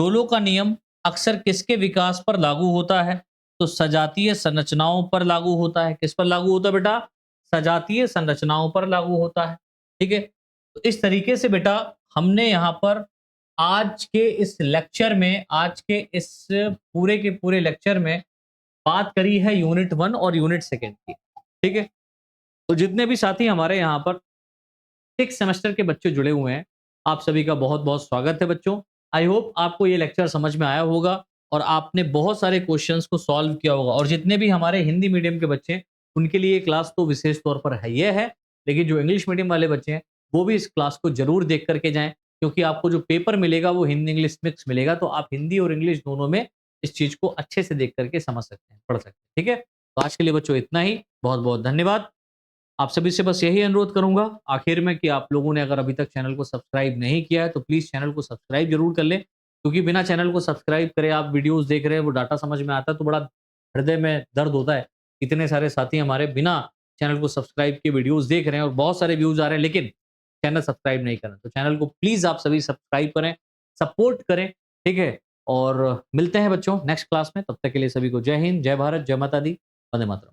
डोलो का नियम अक्सर किसके विकास पर लागू होता है? तो सजातीय संरचनाओं पर लागू होता है। किस पर लागू होता है बेटा? सजातीय संरचनाओं पर लागू होता है। ठीक है? तो इस तरीके से बेटा हमने यहाँ पर आज के इस लेक्चर में, आज के इस पूरे के पूरे लेक्चर में बात करी है यूनिट 1 और यूनिट 2 की। ठीक है? तो जितने भी साथी हमारे यहाँ पर 6 सेमेस्टर के बच्चे जुड़े हुए हैं, आप सभी का बहुत-बहुत स्वागत है बच्चों। आई होप आपको ये लेक्चर समझ में आया होगा और आपने बहुत सारे क्वेश्चंस को सॉल्व किया होगा और जितने भी हमारे हिंदी मीडियम के बच्चे हैं, उनके लिए ये क्लास तो विशेष तौर पर है ये है, लेकिन जो इंग्लिश मीडियम वाले बच्चे हैं, वो भी इस क्लास को ज़रूर देख कर के जाएँ, क्योंकि आपको जो पेपर मिलेगा वो हिंदी इंग्लिश मिक्स मिलेगा, तो आप हिंदी और इंग्लिश दोनों में इस चीज़ को अच्छे से देख कर के समझ सकते हैं, पढ़ सकते हैं। ठीक है? तो आज के लिए बच्चों इतना ही। बहुत-बहुत धन्यवाद। आप सभी से बस यही अनुरोध करूँगा आखिर में कि आप लोगों ने अगर अभी तक चैनल को सब्सक्राइब नहीं किया है, तो प्लीज़ चैनल को सब्सक्राइब ज़रूर कर लें, क्योंकि बिना चैनल को सब्सक्राइब करे आप वीडियोज़ देख रहे हैं, वो डाटा समझ में आता है तो बड़ा हृदय में दर्द होता है। इतने सारे साथी हमारे बिना चैनल को सब्सक्राइब किए वीडियोज़ देख रहे हैं और बहुत सारे व्यूज़ आ रहे हैं, लेकिन चैनल सब्सक्राइब नहीं कर रहे हैं। तो चैनल को प्लीज़ आप सभी सब्सक्राइब करें, सपोर्ट करें, ठीक है? और मिलते हैं बच्चों नेक्स्ट क्लास में, तब तक के लिए सभी को जय हिंद, जय भारत, जय माता दी, वंदे मातरम।